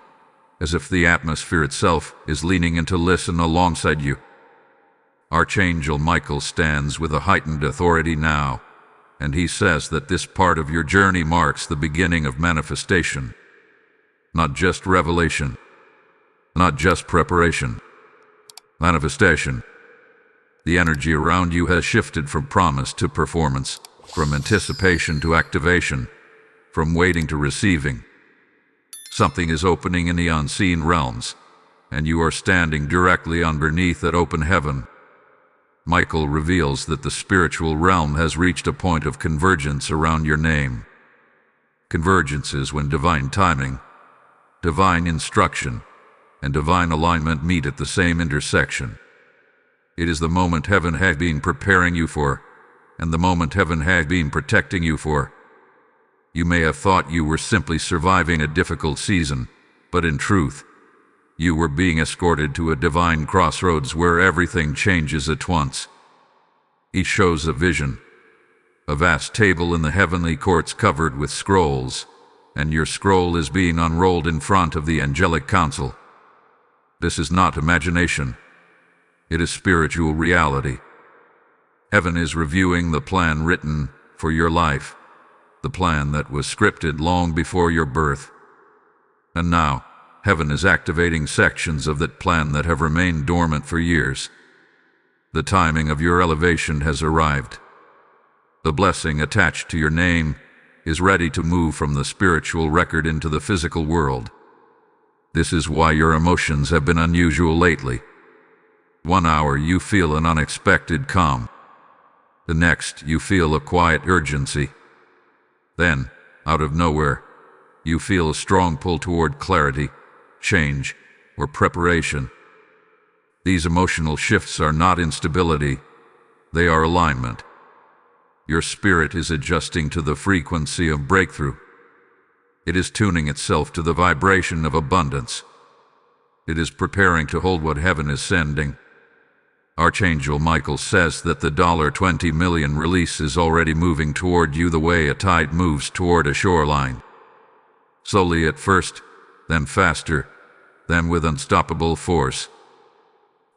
as if the atmosphere itself is leaning in to listen alongside you. Archangel Michael stands with a heightened authority now, and he says that this part of your journey marks the beginning of manifestation. Not just revelation, not just preparation. Manifestation. The energy around you has shifted from promise to performance, from anticipation to activation, from waiting to receiving. Something is opening in the unseen realms, and you are standing directly underneath that open heaven. Michael reveals that the spiritual realm has reached a point of convergence around your name. Convergence is when divine timing, divine instruction, and divine alignment meet at the same intersection. It is the moment heaven has been preparing you for, and the moment heaven has been protecting you for. You may have thought you were simply surviving a difficult season, but in truth, you were being escorted to a divine crossroads where everything changes at once. He shows a vision, a vast table in the heavenly courts covered with scrolls, and your scroll is being unrolled in front of the angelic council. This is not imagination. It is spiritual reality. Heaven is reviewing the plan written for your life, the plan that was scripted long before your birth. And now, heaven is activating sections of that plan that have remained dormant for years. The timing of your elevation has arrived. The blessing attached to your name is ready to move from the spiritual record into the physical world. This is why your emotions have been unusual lately. 1 hour you feel an unexpected calm. The next you feel a quiet urgency. Then, out of nowhere, you feel a strong pull toward clarity, change, or preparation. These emotional shifts are not instability, they are alignment. Your spirit is adjusting to the frequency of breakthrough. It is tuning itself to the vibration of abundance. It is preparing to hold what heaven is sending. Archangel Michael says that the $20 million release is already moving toward you the way a tide moves toward a shoreline. Slowly at first, then faster, then with unstoppable force.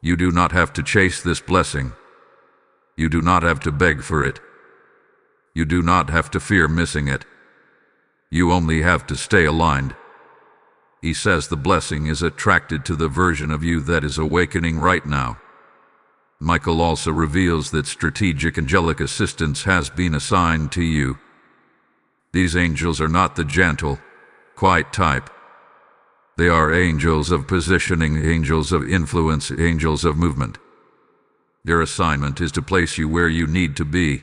You do not have to chase this blessing. You do not have to beg for it. You do not have to fear missing it. You only have to stay aligned. He says the blessing is attracted to the version of you that is awakening right now. Michael also reveals that strategic angelic assistance has been assigned to you. These angels are not the gentle, quiet type. They are angels of positioning, angels of influence, angels of movement. Their assignment is to place you where you need to be,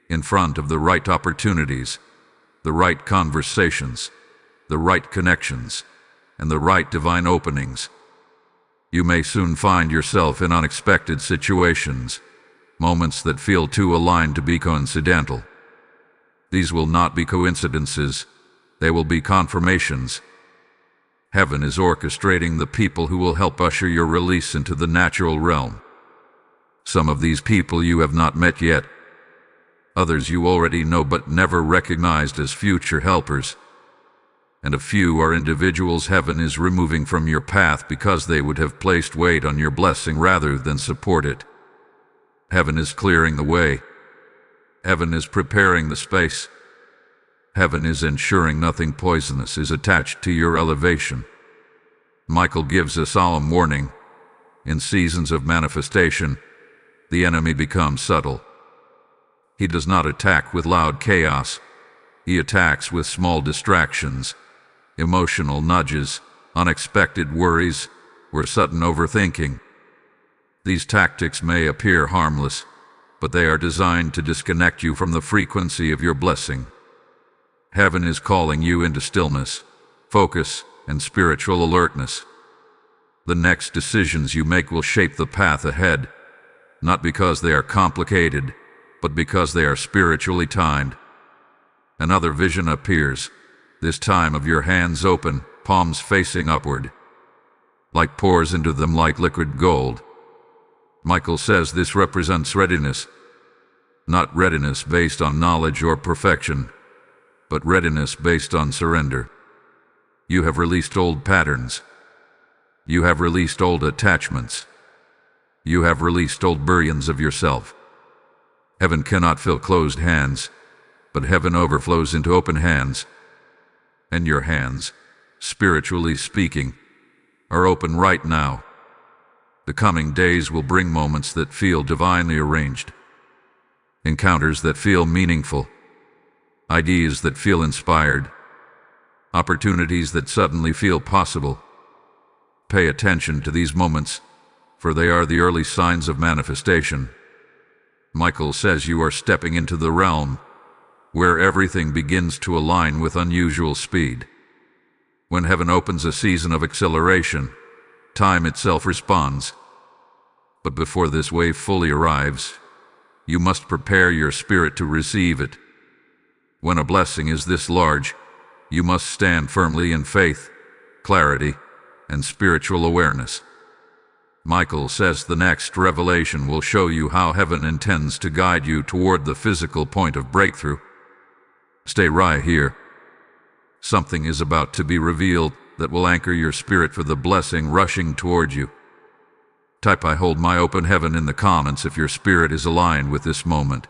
in front of the right opportunities, the right conversations, the right connections, and the right divine openings. You may soon find yourself in unexpected situations, moments that feel too aligned to be coincidental. These will not be coincidences, they will be confirmations. Heaven is orchestrating the people who will help usher your release into the natural realm. Some of these people you have not met yet. Others you already know but never recognized as future helpers. And a few are individuals heaven is removing from your path because they would have placed weight on your blessing rather than support it. Heaven is clearing the way. Heaven is preparing the space. Heaven is ensuring nothing poisonous is attached to your elevation. Michael gives a solemn warning. In seasons of manifestation, the enemy becomes subtle. He does not attack with loud chaos. He attacks with small distractions, emotional nudges, unexpected worries, or sudden overthinking. These tactics may appear harmless, but they are designed to disconnect you from the frequency of your blessing. Heaven is calling you into stillness, focus, and spiritual alertness. The next decisions you make will shape the path ahead, not because they are complicated, but because they are spiritually timed. Another vision appears, this time of your hands open, palms facing upward. Light pours into them like liquid gold. Michael says this represents readiness, not readiness based on knowledge or perfection, but readiness based on surrender. You have released old patterns. You have released old attachments. You have released old burials of yourself. Heaven cannot fill closed hands, but heaven overflows into open hands. And your hands, spiritually speaking, are open right now. The coming days will bring moments that feel divinely arranged, encounters that feel meaningful, ideas that feel inspired, opportunities that suddenly feel possible. Pay attention to these moments, for they are the early signs of manifestation. Michael says you are stepping into the realm where everything begins to align with unusual speed. When heaven opens a season of acceleration, time itself responds. But before this wave fully arrives, you must prepare your spirit to receive it. When a blessing is this large, you must stand firmly in faith, clarity, and spiritual awareness. Michael says the next revelation will show you how heaven intends to guide you toward the physical point of breakthrough. Stay right here. Something is about to be revealed that will anchor your spirit for the blessing rushing toward you. Type "I hold my open heaven" in the comments if your spirit is aligned with this moment.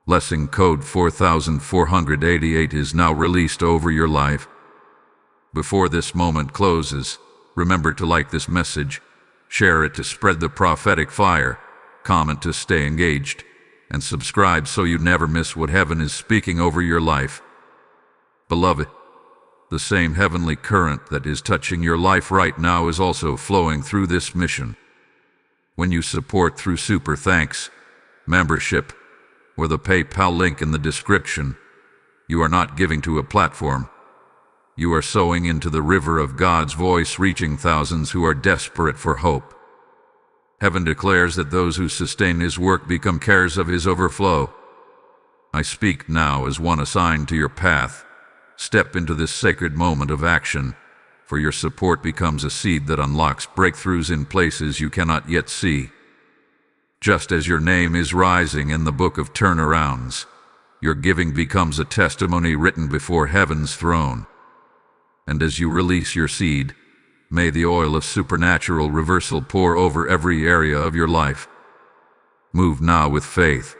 Blessing code 4488 is now released over your life. Before this moment closes, remember to like this message, share it to spread the prophetic fire, comment to stay engaged, and subscribe so you never miss what heaven is speaking over your life. Beloved, the same heavenly current that is touching your life right now is also flowing through this mission. When you support through super thanks, membership, or the PayPal link in the description, you are not giving to a platform. You are sowing into the river of God's voice, reaching thousands who are desperate for hope. Heaven declares that those who sustain His work become carriers of His overflow. I speak now as one assigned to your path. Step into this sacred moment of action, for your support becomes a seed that unlocks breakthroughs in places you cannot yet see. Just as your name is rising in the book of turnarounds, your giving becomes a testimony written before heaven's throne. And as you release your seed, may the oil of supernatural reversal pour over every area of your life. Move now with faith.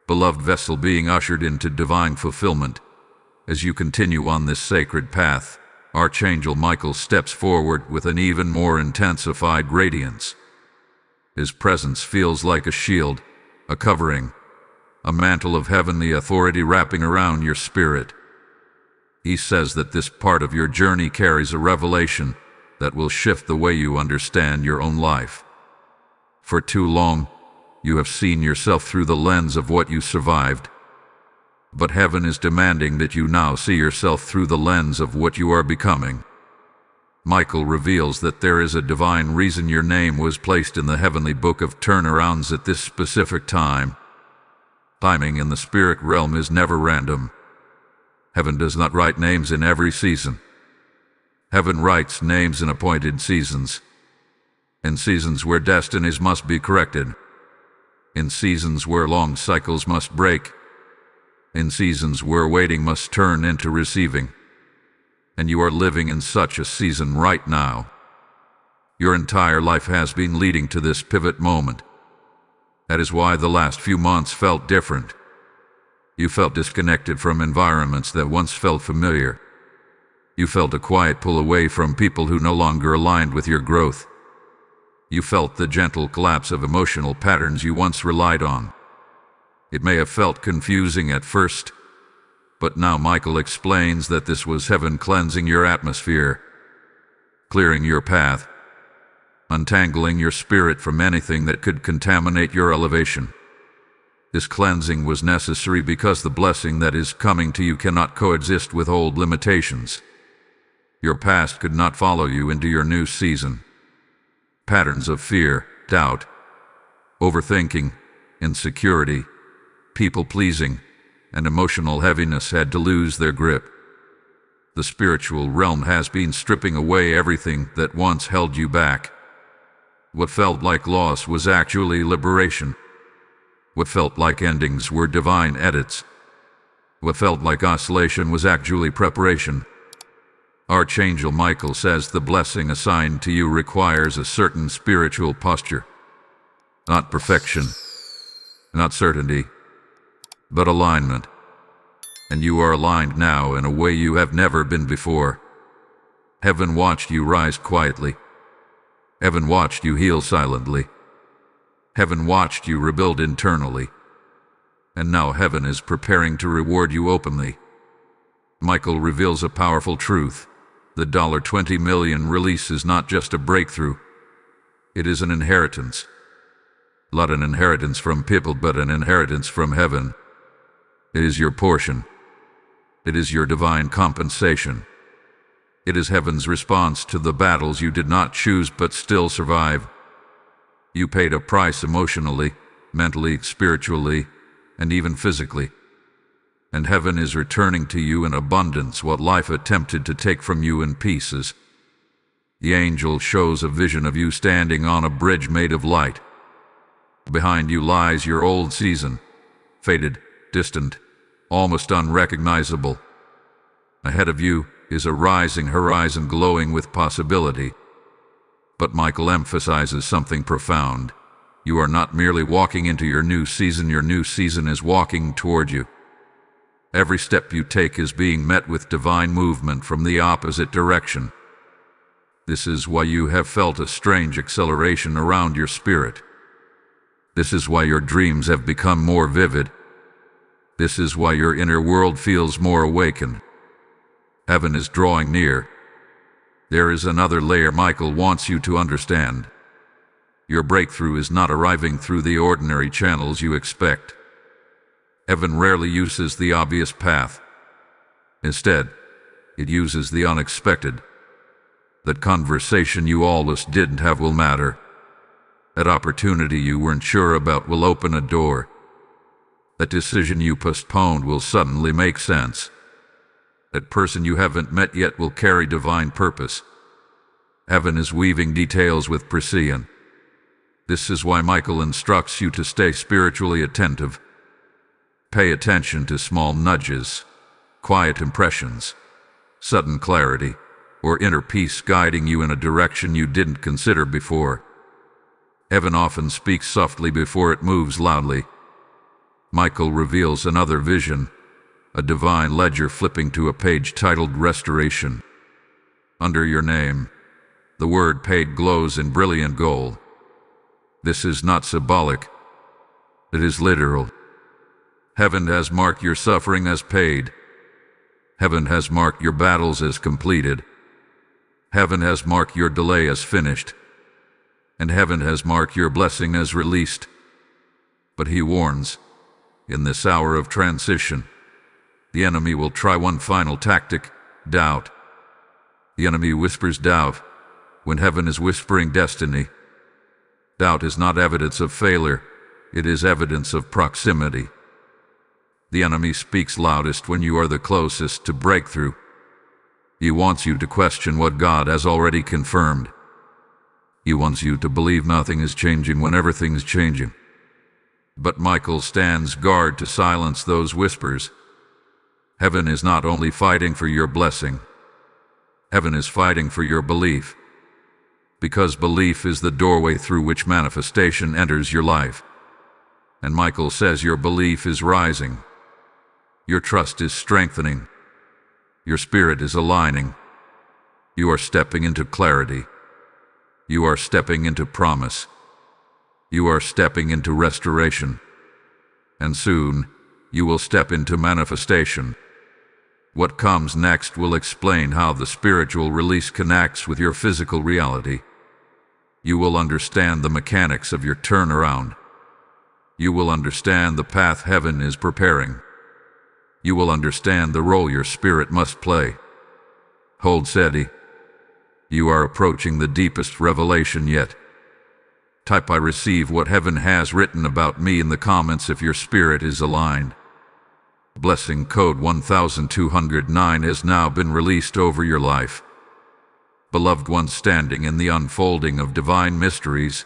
Beloved vessel being ushered into divine fulfillment. As you continue on this sacred path, Archangel Michael steps forward with an even more intensified radiance. His presence feels like a shield, a covering, a mantle of heavenly authority wrapping around your spirit. He says that this part of your journey carries a revelation that will shift the way you understand your own life. For too long, you have seen yourself through the lens of what you survived. But heaven is demanding that you now see yourself through the lens of what you are becoming. Michael reveals that there is a divine reason your name was placed in the heavenly book of turnarounds at this specific time. Timing in the spirit realm is never random. Heaven does not write names in every season. Heaven writes names in appointed seasons. In seasons where destinies must be corrected. In seasons where long cycles must break. In seasons where waiting must turn into receiving. And you are living in such a season right now. Your entire life has been leading to this pivot moment. That is why the last few months felt different. You felt disconnected from environments that once felt familiar. You felt a quiet pull away from people who no longer aligned with your growth. You felt the gentle collapse of emotional patterns you once relied on. It may have felt confusing at first, but now Michael explains that this was heaven cleansing your atmosphere, clearing your path, untangling your spirit from anything that could contaminate your elevation. This cleansing was necessary because the blessing that is coming to you cannot coexist with old limitations. Your past could not follow you into your new season. Patterns of fear, doubt, overthinking, insecurity, people-pleasing, and emotional heaviness had to lose their grip. The spiritual realm has been stripping away everything that once held you back. What felt like loss was actually liberation. What felt like endings were divine edits. What felt like oscillation was actually preparation. Archangel Michael says the blessing assigned to you requires a certain spiritual posture. Not perfection, not certainty, but alignment. And you are aligned now in a way you have never been before. Heaven watched you rise quietly. Heaven watched you heal silently. Heaven watched you rebuild internally. And now heaven is preparing to reward you openly. Michael reveals a powerful truth. The $20 million release is not just a breakthrough. It is an inheritance. Not an inheritance from people, but an inheritance from heaven. It is your portion. It is your divine compensation. It is heaven's response to the battles you did not choose but still survive. You paid a price emotionally, mentally, spiritually, and even physically. And heaven is returning to you in abundance what life attempted to take from you in pieces. The angel shows a vision of you standing on a bridge made of light. Behind you lies your old season, faded, distant, almost unrecognizable. Ahead of you is a rising horizon glowing with possibility. But Michael emphasizes something profound. You are not merely walking into your new season is walking toward you. Every step you take is being met with divine movement from the opposite direction. This is why you have felt a strange acceleration around your spirit. This is why your dreams have become more vivid. This is why your inner world feels more awakened. Heaven is drawing near. There is another layer Michael wants you to understand. Your breakthrough is not arriving through the ordinary channels you expect. Heaven rarely uses the obvious path. Instead, it uses the unexpected. That conversation you always didn't have will matter. That opportunity you weren't sure about will open a door. That decision you postponed will suddenly make sense. That person you haven't met yet will carry divine purpose. Heaven is weaving details with precision. This is why Michael instructs you to stay spiritually attentive. Pay attention to small nudges, quiet impressions, sudden clarity, or inner peace guiding you in a direction you didn't consider before. Heaven often speaks softly before it moves loudly. Michael reveals another vision, a divine ledger flipping to a page titled Restoration. Under your name, the word paid glows in brilliant gold. This is not symbolic. It is literal. Heaven has marked your suffering as paid. Heaven has marked your battles as completed. Heaven has marked your delay as finished. And heaven has marked your blessing as released. But he warns, in this hour of transition, the enemy will try one final tactic, doubt. The enemy whispers doubt, when heaven is whispering destiny. Doubt is not evidence of failure, it is evidence of proximity. The enemy speaks loudest when you are the closest to breakthrough. He wants you to question what God has already confirmed. He wants you to believe nothing is changing when everything is changing. But Michael stands guard to silence those whispers. Heaven is not only fighting for your blessing. Heaven is fighting for your belief. Because belief is the doorway through which manifestation enters your life. And Michael says your belief is rising. Your trust is strengthening. Your spirit is aligning. You are stepping into clarity. You are stepping into promise. You are stepping into restoration. And soon, you will step into manifestation. What comes next will explain how the spiritual release connects with your physical reality. You will understand the mechanics of your turnaround. You will understand the path heaven is preparing. You will understand the role your spirit must play. Hold steady. You are approaching the deepest revelation yet. Type "I receive what heaven has written about me" in the comments if your spirit is aligned. Blessing code 1209 has now been released over your life. Beloved ones standing in the unfolding of divine mysteries,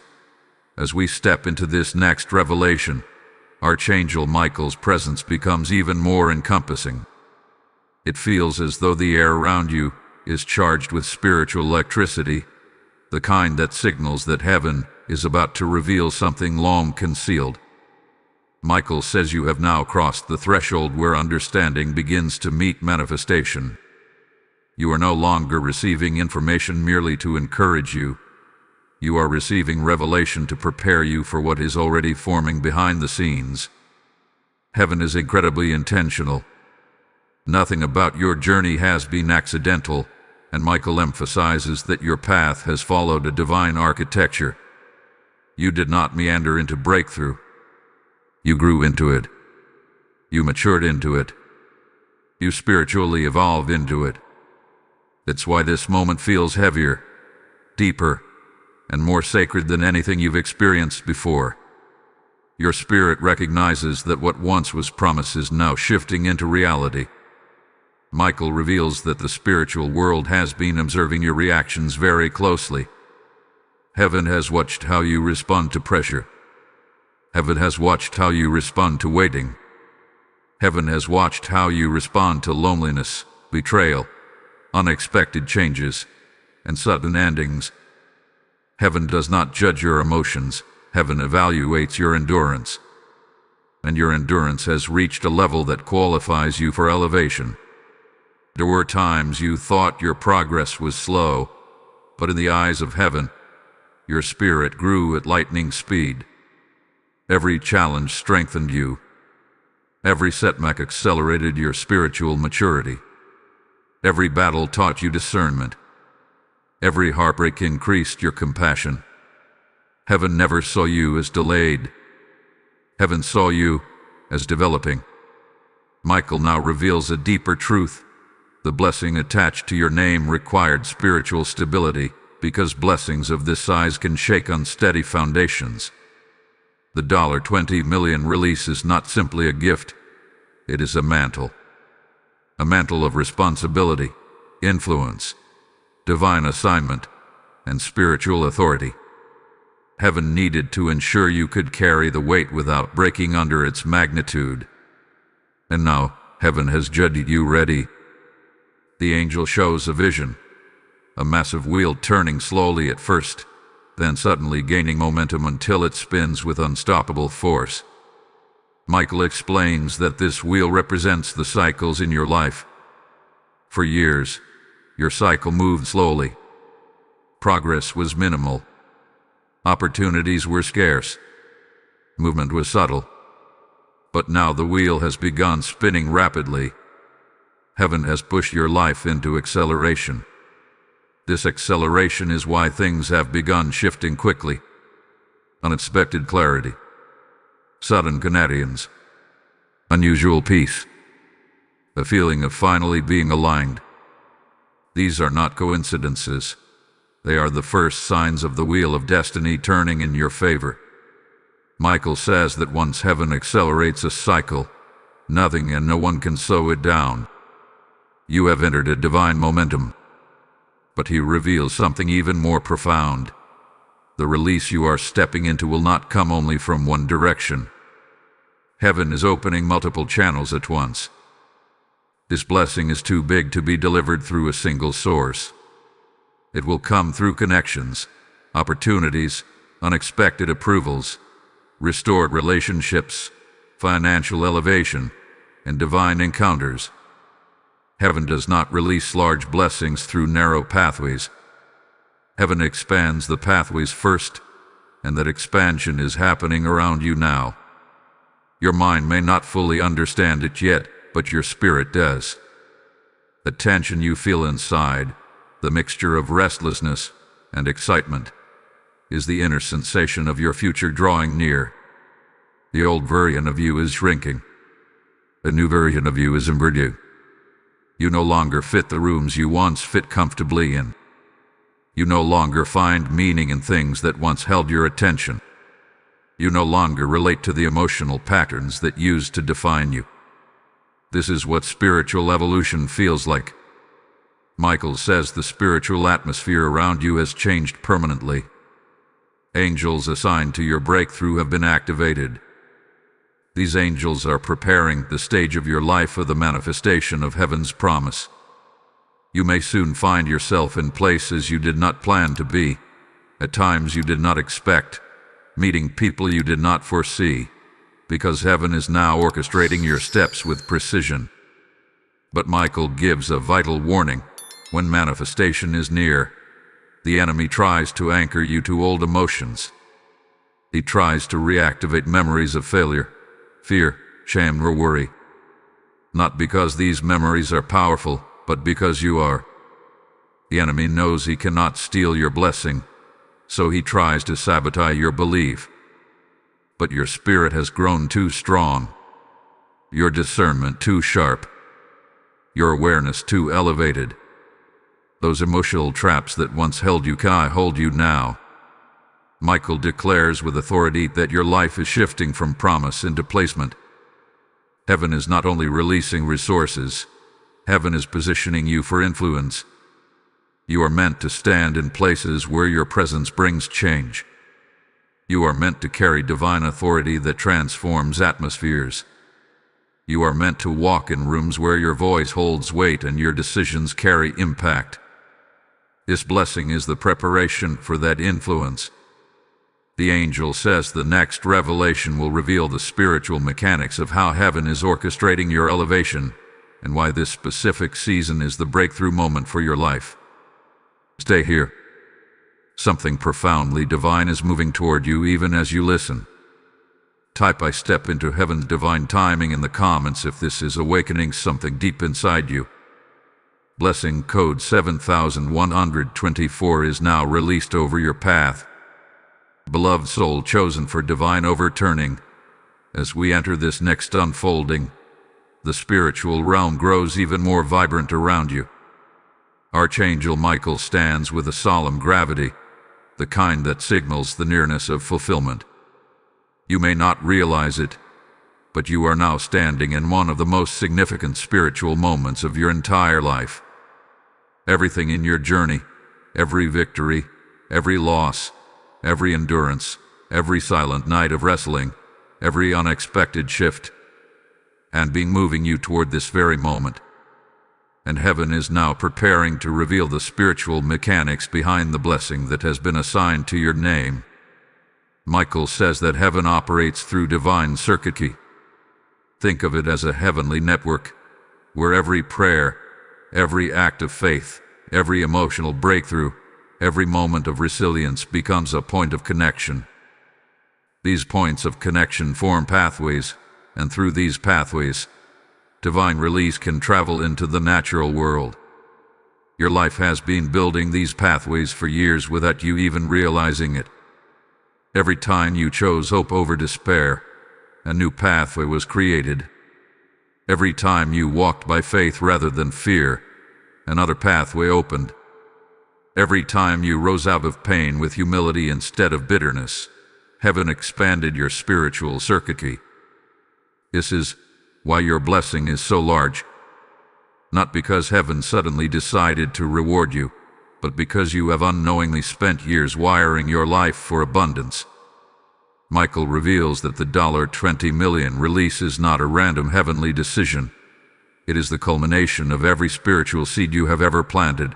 as we step into this next revelation, Archangel Michael's presence becomes even more encompassing. It feels as though the air around you is charged with spiritual electricity, the kind that signals that heaven is about to reveal something long concealed. Michael says you have now crossed the threshold where understanding begins to meet manifestation. You are no longer receiving information merely to encourage you. You are receiving revelation to prepare you for what is already forming behind the scenes. Heaven is incredibly intentional. Nothing about your journey has been accidental, and Michael emphasizes that your path has followed a divine architecture. You did not meander into breakthrough. You grew into it. You matured into it. You spiritually evolved into it. That's why this moment feels heavier, deeper, and more sacred than anything you've experienced before. Your spirit recognizes that what once was promise is now shifting into reality. Michael reveals that the spiritual world has been observing your reactions very closely. Heaven has watched how you respond to pressure. Heaven has watched how you respond to waiting. Heaven has watched how you respond to loneliness, betrayal, unexpected changes, and sudden endings. Heaven does not judge your emotions. Heaven evaluates your endurance. And your endurance has reached a level that qualifies you for elevation. There were times you thought your progress was slow, but in the eyes of heaven, your spirit grew at lightning speed. Every challenge strengthened you. Every setback accelerated your spiritual maturity. Every battle taught you discernment. Every heartbreak increased your compassion. Heaven never saw you as delayed. Heaven saw you as developing. Michael now reveals a deeper truth. The blessing attached to your name required spiritual stability, because blessings of this size can shake unsteady foundations. The $20 million release is not simply a gift. It is a mantle. A mantle of responsibility, influence, divine assignment, and spiritual authority. Heaven needed to ensure you could carry the weight without breaking under its magnitude. And now, heaven has judged you ready. The angel shows a vision. A massive wheel turning slowly at first, then suddenly gaining momentum until it spins with unstoppable force. Michael explains that this wheel represents the cycles in your life. For years, your cycle moved slowly. Progress was minimal. Opportunities were scarce. Movement was subtle. But now the wheel has begun spinning rapidly. Heaven has pushed your life into acceleration. This acceleration is why things have begun shifting quickly. Unexpected clarity. Sudden connections. Unusual peace. A feeling of finally being aligned. These are not coincidences. They are the first signs of the wheel of destiny turning in your favor. Michael says that once heaven accelerates a cycle, nothing and no one can slow it down. You have entered a divine momentum. But he reveals something even more profound. The release you are stepping into will not come only from one direction. Heaven is opening multiple channels at once. This blessing is too big to be delivered through a single source. It will come through connections, opportunities, unexpected approvals, restored relationships, financial elevation, and divine encounters. Heaven does not release large blessings through narrow pathways. Heaven expands the pathways first, and that expansion is happening around you now. Your mind may not fully understand it yet, but your spirit does. The tension you feel inside, the mixture of restlessness and excitement, is the inner sensation of your future drawing near. The old version of you is shrinking. A new version of you is emerging. You no longer fit the rooms you once fit comfortably in. You no longer find meaning in things that once held your attention. You no longer relate to the emotional patterns that used to define you. This is what spiritual evolution feels like. Michael says the spiritual atmosphere around you has changed permanently. Angels assigned to your breakthrough have been activated. These angels are preparing the stage of your life for the manifestation of heaven's promise. You may soon find yourself in places you did not plan to be, at times you did not expect, meeting people you did not foresee, because heaven is now orchestrating your steps with precision. But Michael gives a vital warning. When manifestation is near, the enemy tries to anchor you to old emotions. He tries to reactivate memories of failure, fear, shame, or worry. Not because these memories are powerful, but because you are. The enemy knows he cannot steal your blessing, so he tries to sabotage your belief. But your spirit has grown too strong, your discernment too sharp, your awareness too elevated. Those emotional traps that once held you can't hold you now. Michael declares with authority that your life is shifting from promise into placement. Heaven is not only releasing resources, heaven is positioning you for influence. You are meant to stand in places where your presence brings change. You are meant to carry divine authority that transforms atmospheres. You are meant to walk in rooms where your voice holds weight and your decisions carry impact. This blessing is the preparation for that influence. The angel says the next revelation will reveal the spiritual mechanics of how heaven is orchestrating your elevation and why this specific season is the breakthrough moment for your life. Stay here. Something profoundly divine is moving toward you even as you listen. Type "I step into heaven's divine timing" in the comments if this is awakening something deep inside you. Blessing code 7124 is now released over your path. Beloved soul chosen for divine overturning, as we enter this next unfolding, the spiritual realm grows even more vibrant around you. Archangel Michael stands with a solemn gravity, the kind that signals the nearness of fulfillment. You may not realize it, but you are now standing in one of the most significant spiritual moments of your entire life. Everything in your journey, every victory, every loss, every endurance, every silent night of wrestling, every unexpected shift, and being moving you toward this very moment. And heaven is now preparing to reveal the spiritual mechanics behind the blessing that has been assigned to your name. Michael says that heaven operates through divine circuitry. Think of it as a heavenly network, where every prayer, every act of faith, every emotional breakthrough, every moment of resilience becomes a point of connection. These points of connection form pathways, and through these pathways, divine release can travel into the natural world. Your life has been building these pathways for years without you even realizing it. Every time you chose hope over despair, a new pathway was created. Every time you walked by faith rather than fear, another pathway opened. Every time you rose out of pain with humility instead of bitterness, heaven expanded your spiritual circuitry. This is why your blessing is so large. Not because heaven suddenly decided to reward you, but because you have unknowingly spent years wiring your life for abundance. Michael reveals that the $20 million release is not a random heavenly decision. It is the culmination of every spiritual seed you have ever planted.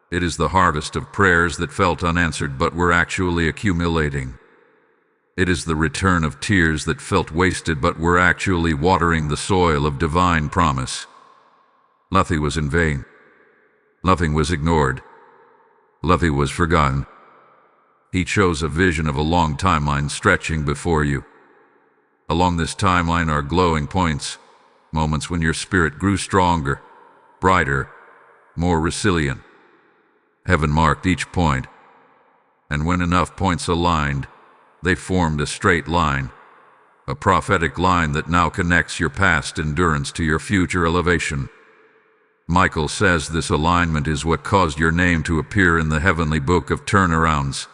It is the harvest of prayers that felt unanswered but were actually accumulating. It is the return of tears that felt wasted but were actually watering the soil of divine promise. Nothing was in vain. Nothing was ignored. Nothing was forgotten. He chose a vision of a long timeline stretching before you. Along this timeline are glowing points, moments when your spirit grew stronger, brighter, more resilient. Heaven marked each point, and when enough points aligned, they formed a straight line, a prophetic line that now connects your past endurance to your future elevation. Michael says this alignment is what caused your name to appear in the heavenly book of turnarounds.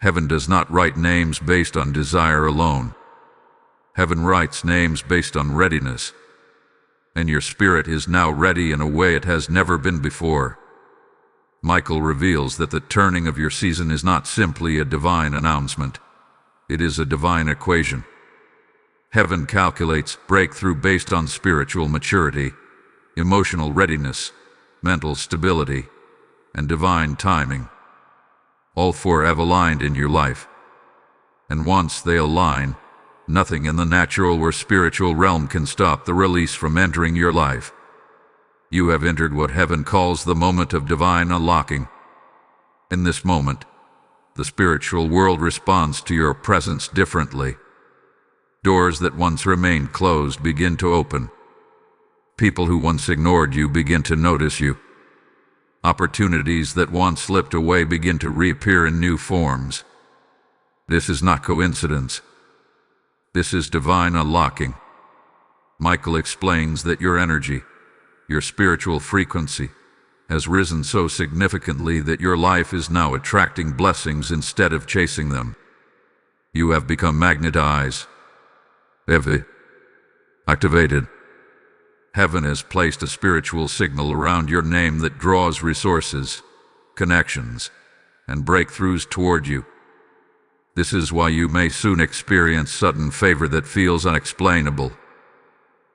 Heaven does not write names based on desire alone. Heaven writes names based on readiness. and your spirit is now ready in a way it has never been before. Michael reveals that the turning of your season is not simply a divine announcement. It is a divine equation. Heaven calculates breakthrough based on spiritual maturity, emotional readiness, mental stability, and divine timing. All four have aligned in your life. And once they align, nothing in the natural or spiritual realm can stop the release from entering your life. You have entered what heaven calls the moment of divine unlocking. In this moment, the spiritual world responds to your presence differently. Doors that once remained closed begin to open. People who once ignored you begin to notice you. Opportunities that once slipped away begin to reappear in new forms. This is not coincidence. This is divine unlocking. Michael explains that your energy, your spiritual frequency, has risen so significantly that your life is now attracting blessings instead of chasing them. You have become magnetized, activated. Heaven has placed a spiritual signal around your name that draws resources, connections, and breakthroughs toward you. This is why you may soon experience sudden favor that feels unexplainable.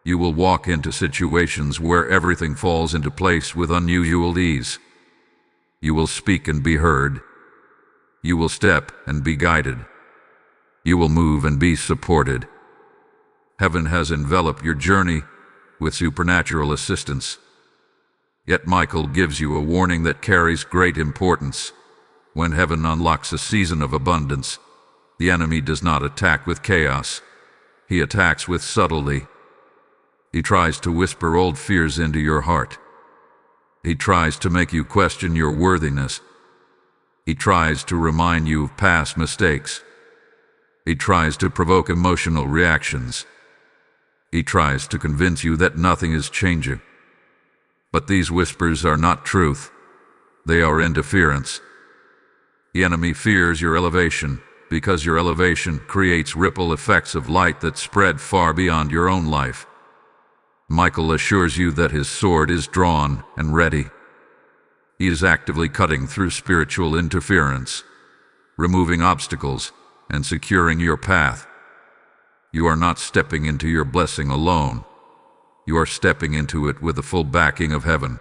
You will walk into situations where everything falls into place with unusual ease. You will speak and be heard. You will step and be guided. You will move and be supported. Heaven has enveloped your journey with supernatural assistance. Yet Michael gives you a warning that carries great importance. When heaven unlocks a season of abundance, the enemy does not attack with chaos. He attacks with subtlety. He tries to whisper old fears into your heart. He tries to make you question your worthiness. He tries to remind you of past mistakes. He tries to provoke emotional reactions. He tries to convince you that nothing is changing. But these whispers are not truth. They are interference. The enemy fears your elevation because your elevation creates ripple effects of light that spread far beyond your own life. Michael assures you that his sword is drawn and ready. He is actively cutting through spiritual interference, removing obstacles, and securing your path. You are not stepping into your blessing alone. You are stepping into it with the full backing of heaven.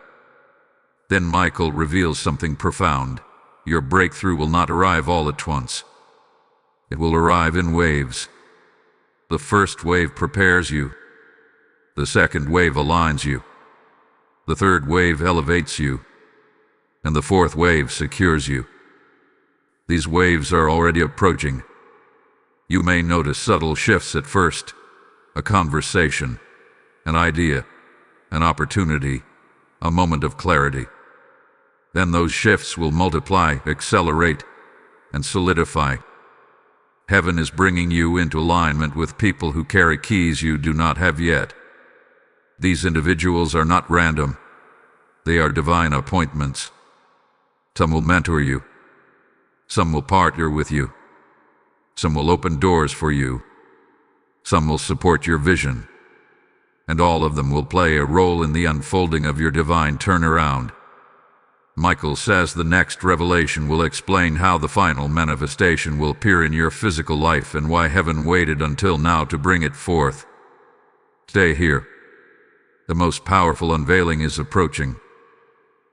Then Michael reveals something profound. Your breakthrough will not arrive all at once. It will arrive in waves. The first wave prepares you. The second wave aligns you. The third wave elevates you. And the fourth wave secures you. These waves are already approaching. You may notice subtle shifts at first, a conversation, an idea, an opportunity, a moment of clarity. Then those shifts will multiply, accelerate, and solidify. Heaven is bringing you into alignment with people who carry keys you do not have yet. These individuals are not random. They are divine appointments. Some will mentor you. Some will partner with you. Some will open doors for you. Some will support your vision. And all of them will play a role in the unfolding of your divine turnaround. Michael says the next revelation will explain how the final manifestation will appear in your physical life and why heaven waited until now to bring it forth. Stay here. The most powerful unveiling is approaching.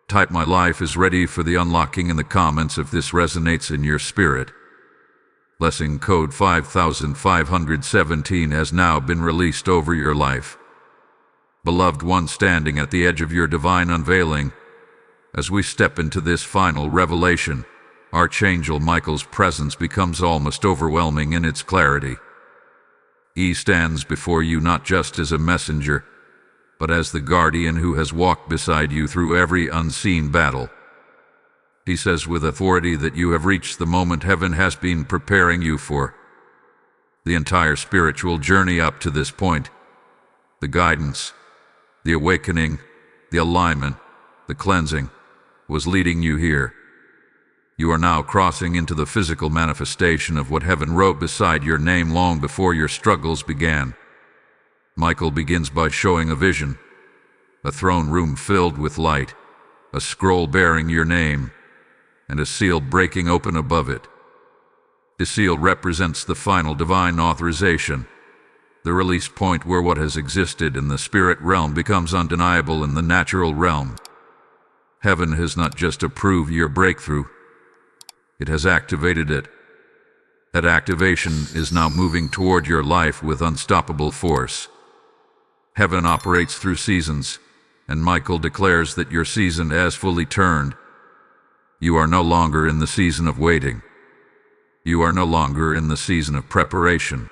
Type "My life is ready" for the unlocking in the comments if this resonates in your spirit. Blessing code 5517 has now been released over your life. Beloved one standing at the edge of your divine unveiling, as we step into this final revelation, Archangel Michael's presence becomes almost overwhelming in its clarity. He stands before you not just as a messenger, but as the guardian who has walked beside you through every unseen battle. He says with authority that you have reached the moment heaven has been preparing you for. The entire spiritual journey up to this point, the guidance, the awakening, the alignment, the cleansing, was leading you here. You are now crossing into the physical manifestation of what heaven wrote beside your name long before your struggles began. Michael begins by showing a vision, a throne room filled with light, a scroll bearing your name, and a seal breaking open above it. The seal represents the final divine authorization, the release point where what has existed in the spirit realm becomes undeniable in the natural realm. Heaven has not just approved your breakthrough, it has activated it. That activation is now moving toward your life with unstoppable force. Heaven operates through seasons, and Michael declares that your season has fully turned. You are no longer in the season of waiting. You are no longer in the season of preparation.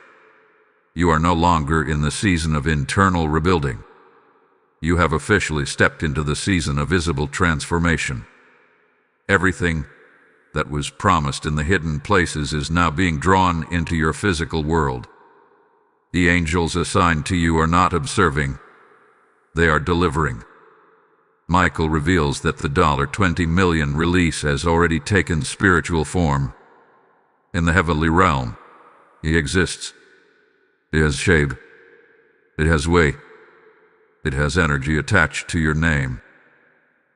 You are no longer in the season of internal rebuilding. You have officially stepped into the season of visible transformation. Everything that was promised in the hidden places is now being drawn into your physical world. The angels assigned to you are not observing, they are delivering. Michael reveals that the $20 million release has already taken spiritual form. In the heavenly realm, he exists. It has shape. It has weight. It has energy attached to your name.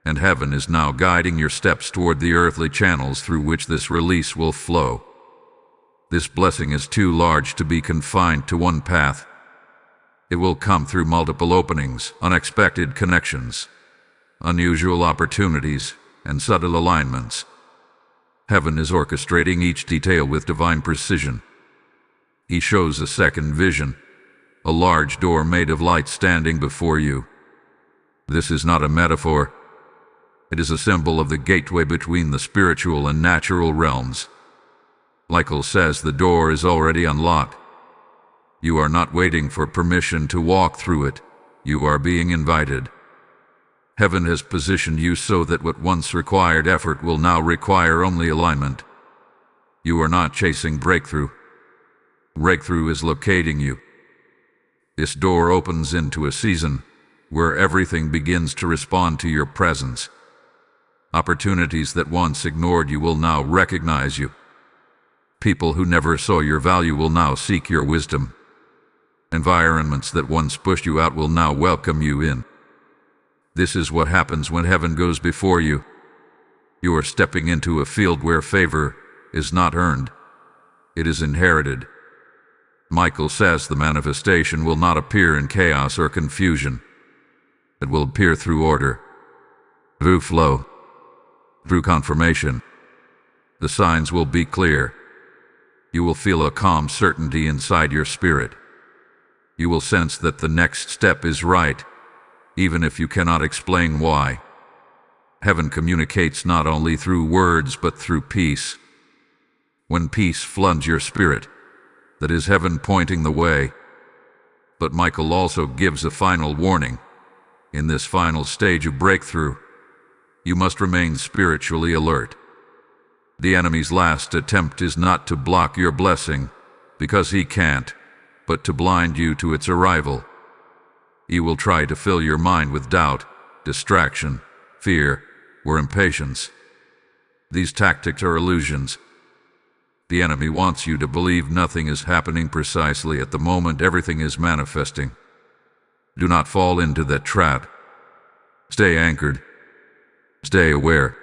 And heaven is now guiding your steps toward the earthly channels through which this release will flow. This blessing is too large to be confined to one path. It will come through multiple openings, unexpected connections, unusual opportunities, and subtle alignments. Heaven is orchestrating each detail with divine precision. He shows a second vision, a large door made of light standing before you. This is not a metaphor. It is a symbol of the gateway between the spiritual and natural realms. Michael says the door is already unlocked. You are not waiting for permission to walk through it. You are being invited. Heaven has positioned you so that what once required effort will now require only alignment. You are not chasing breakthrough. Breakthrough is locating you. This door opens into a season where everything begins to respond to your presence. Opportunities that once ignored you will now recognize you. People who never saw your value will now seek your wisdom. Environments that once pushed you out will now welcome you in. This is what happens when heaven goes before you. You are stepping into a field where favor is not earned. It is inherited. Michael says the manifestation will not appear in chaos or confusion. It will appear through order, through flow, through confirmation. The signs will be clear. You will feel a calm certainty inside your spirit. You will sense that the next step is right, even if you cannot explain why. Heaven communicates not only through words but through peace. When peace floods your spirit, that is heaven pointing the way. But Michael also gives a final warning. In this final stage of breakthrough, you must remain spiritually alert. The enemy's last attempt is not to block your blessing, because he can't, but to blind you to its arrival. He will try to fill your mind with doubt, distraction, fear, or impatience. These tactics are illusions. The enemy wants you to believe nothing is happening precisely at the moment everything is manifesting. Do not fall into that trap. Stay anchored. Stay aware.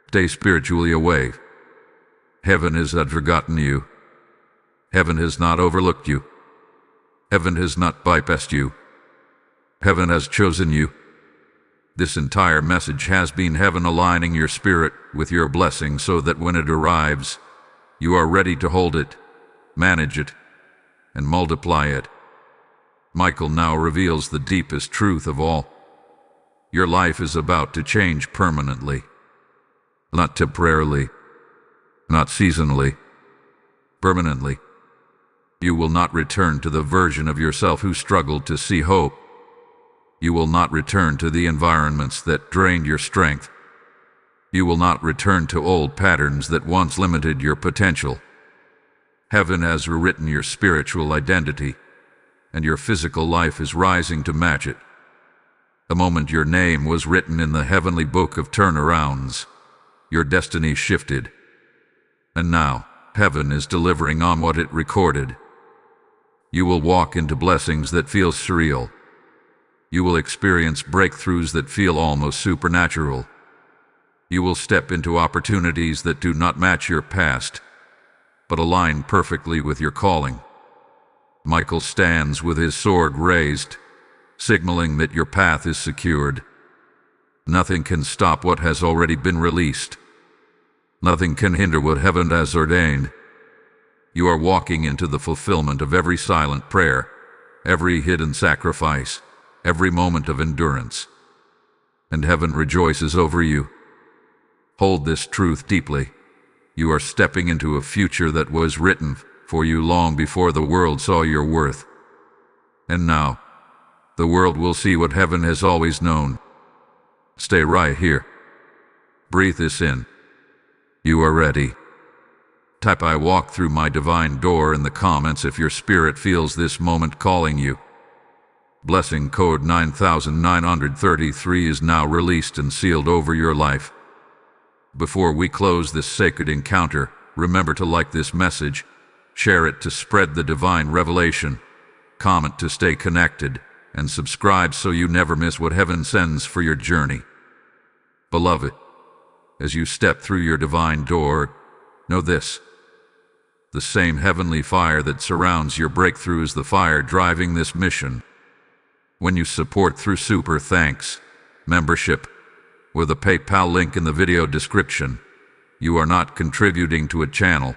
Stay spiritually awake. Heaven has not forgotten you. Heaven has not overlooked you. Heaven has not bypassed you. Heaven has chosen you. This entire message has been heaven aligning your spirit with your blessing so that when it arrives, you are ready to hold it, manage it, and multiply it. Michael now reveals the deepest truth of all. Your life is about to change permanently. Not temporarily, not seasonally, permanently. You will not return to the version of yourself who struggled to see hope. You will not return to the environments that drained your strength. You will not return to old patterns that once limited your potential. Heaven has rewritten your spiritual identity, and your physical life is rising to match it. The moment your name was written in the heavenly book of turnarounds, your destiny shifted. And now, heaven is delivering on what it recorded. You will walk into blessings that feel surreal. You will experience breakthroughs that feel almost supernatural. You will step into opportunities that do not match your past, but align perfectly with your calling. Michael stands with his sword raised, signaling that your path is secured. Nothing can stop what has already been released. Nothing can hinder what heaven has ordained. You are walking into the fulfillment of every silent prayer, every hidden sacrifice, every moment of endurance. And heaven rejoices over you. Hold this truth deeply. You are stepping into a future that was written for you long before the world saw your worth. And now, the world will see what heaven has always known. Stay right here. Breathe this in. You are ready. Type "I walk through my divine door" in the comments if your spirit feels this moment calling you. Blessing code 9933 is now released and sealed over your life. Before we close this sacred encounter, remember to like this message, share it to spread the divine revelation, comment to stay connected, and subscribe so you never miss what heaven sends for your journey. Beloved, as you step through your divine door, know this: the same heavenly fire that surrounds your breakthrough is the fire driving this mission. When you support through Super Thanks membership, with a PayPal link in the video description, you are not contributing to a channel.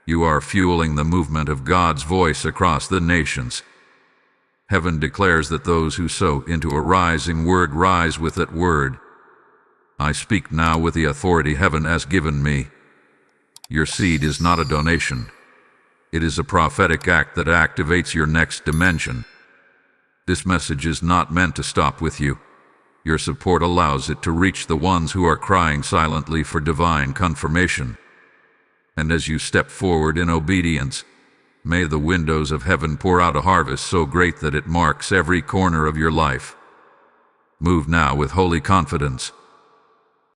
You are fueling the movement of God's voice across the nations. Heaven declares that those who sow into a rising word rise with that word. I speak now with the authority heaven has given me. Your seed is not a donation. It is a prophetic act that activates your next dimension. This message is not meant to stop with you. Your support allows it to reach the ones who are crying silently for divine confirmation. And as you step forward in obedience, may the windows of heaven pour out a harvest so great that it marks every corner of your life. Move now with holy confidence,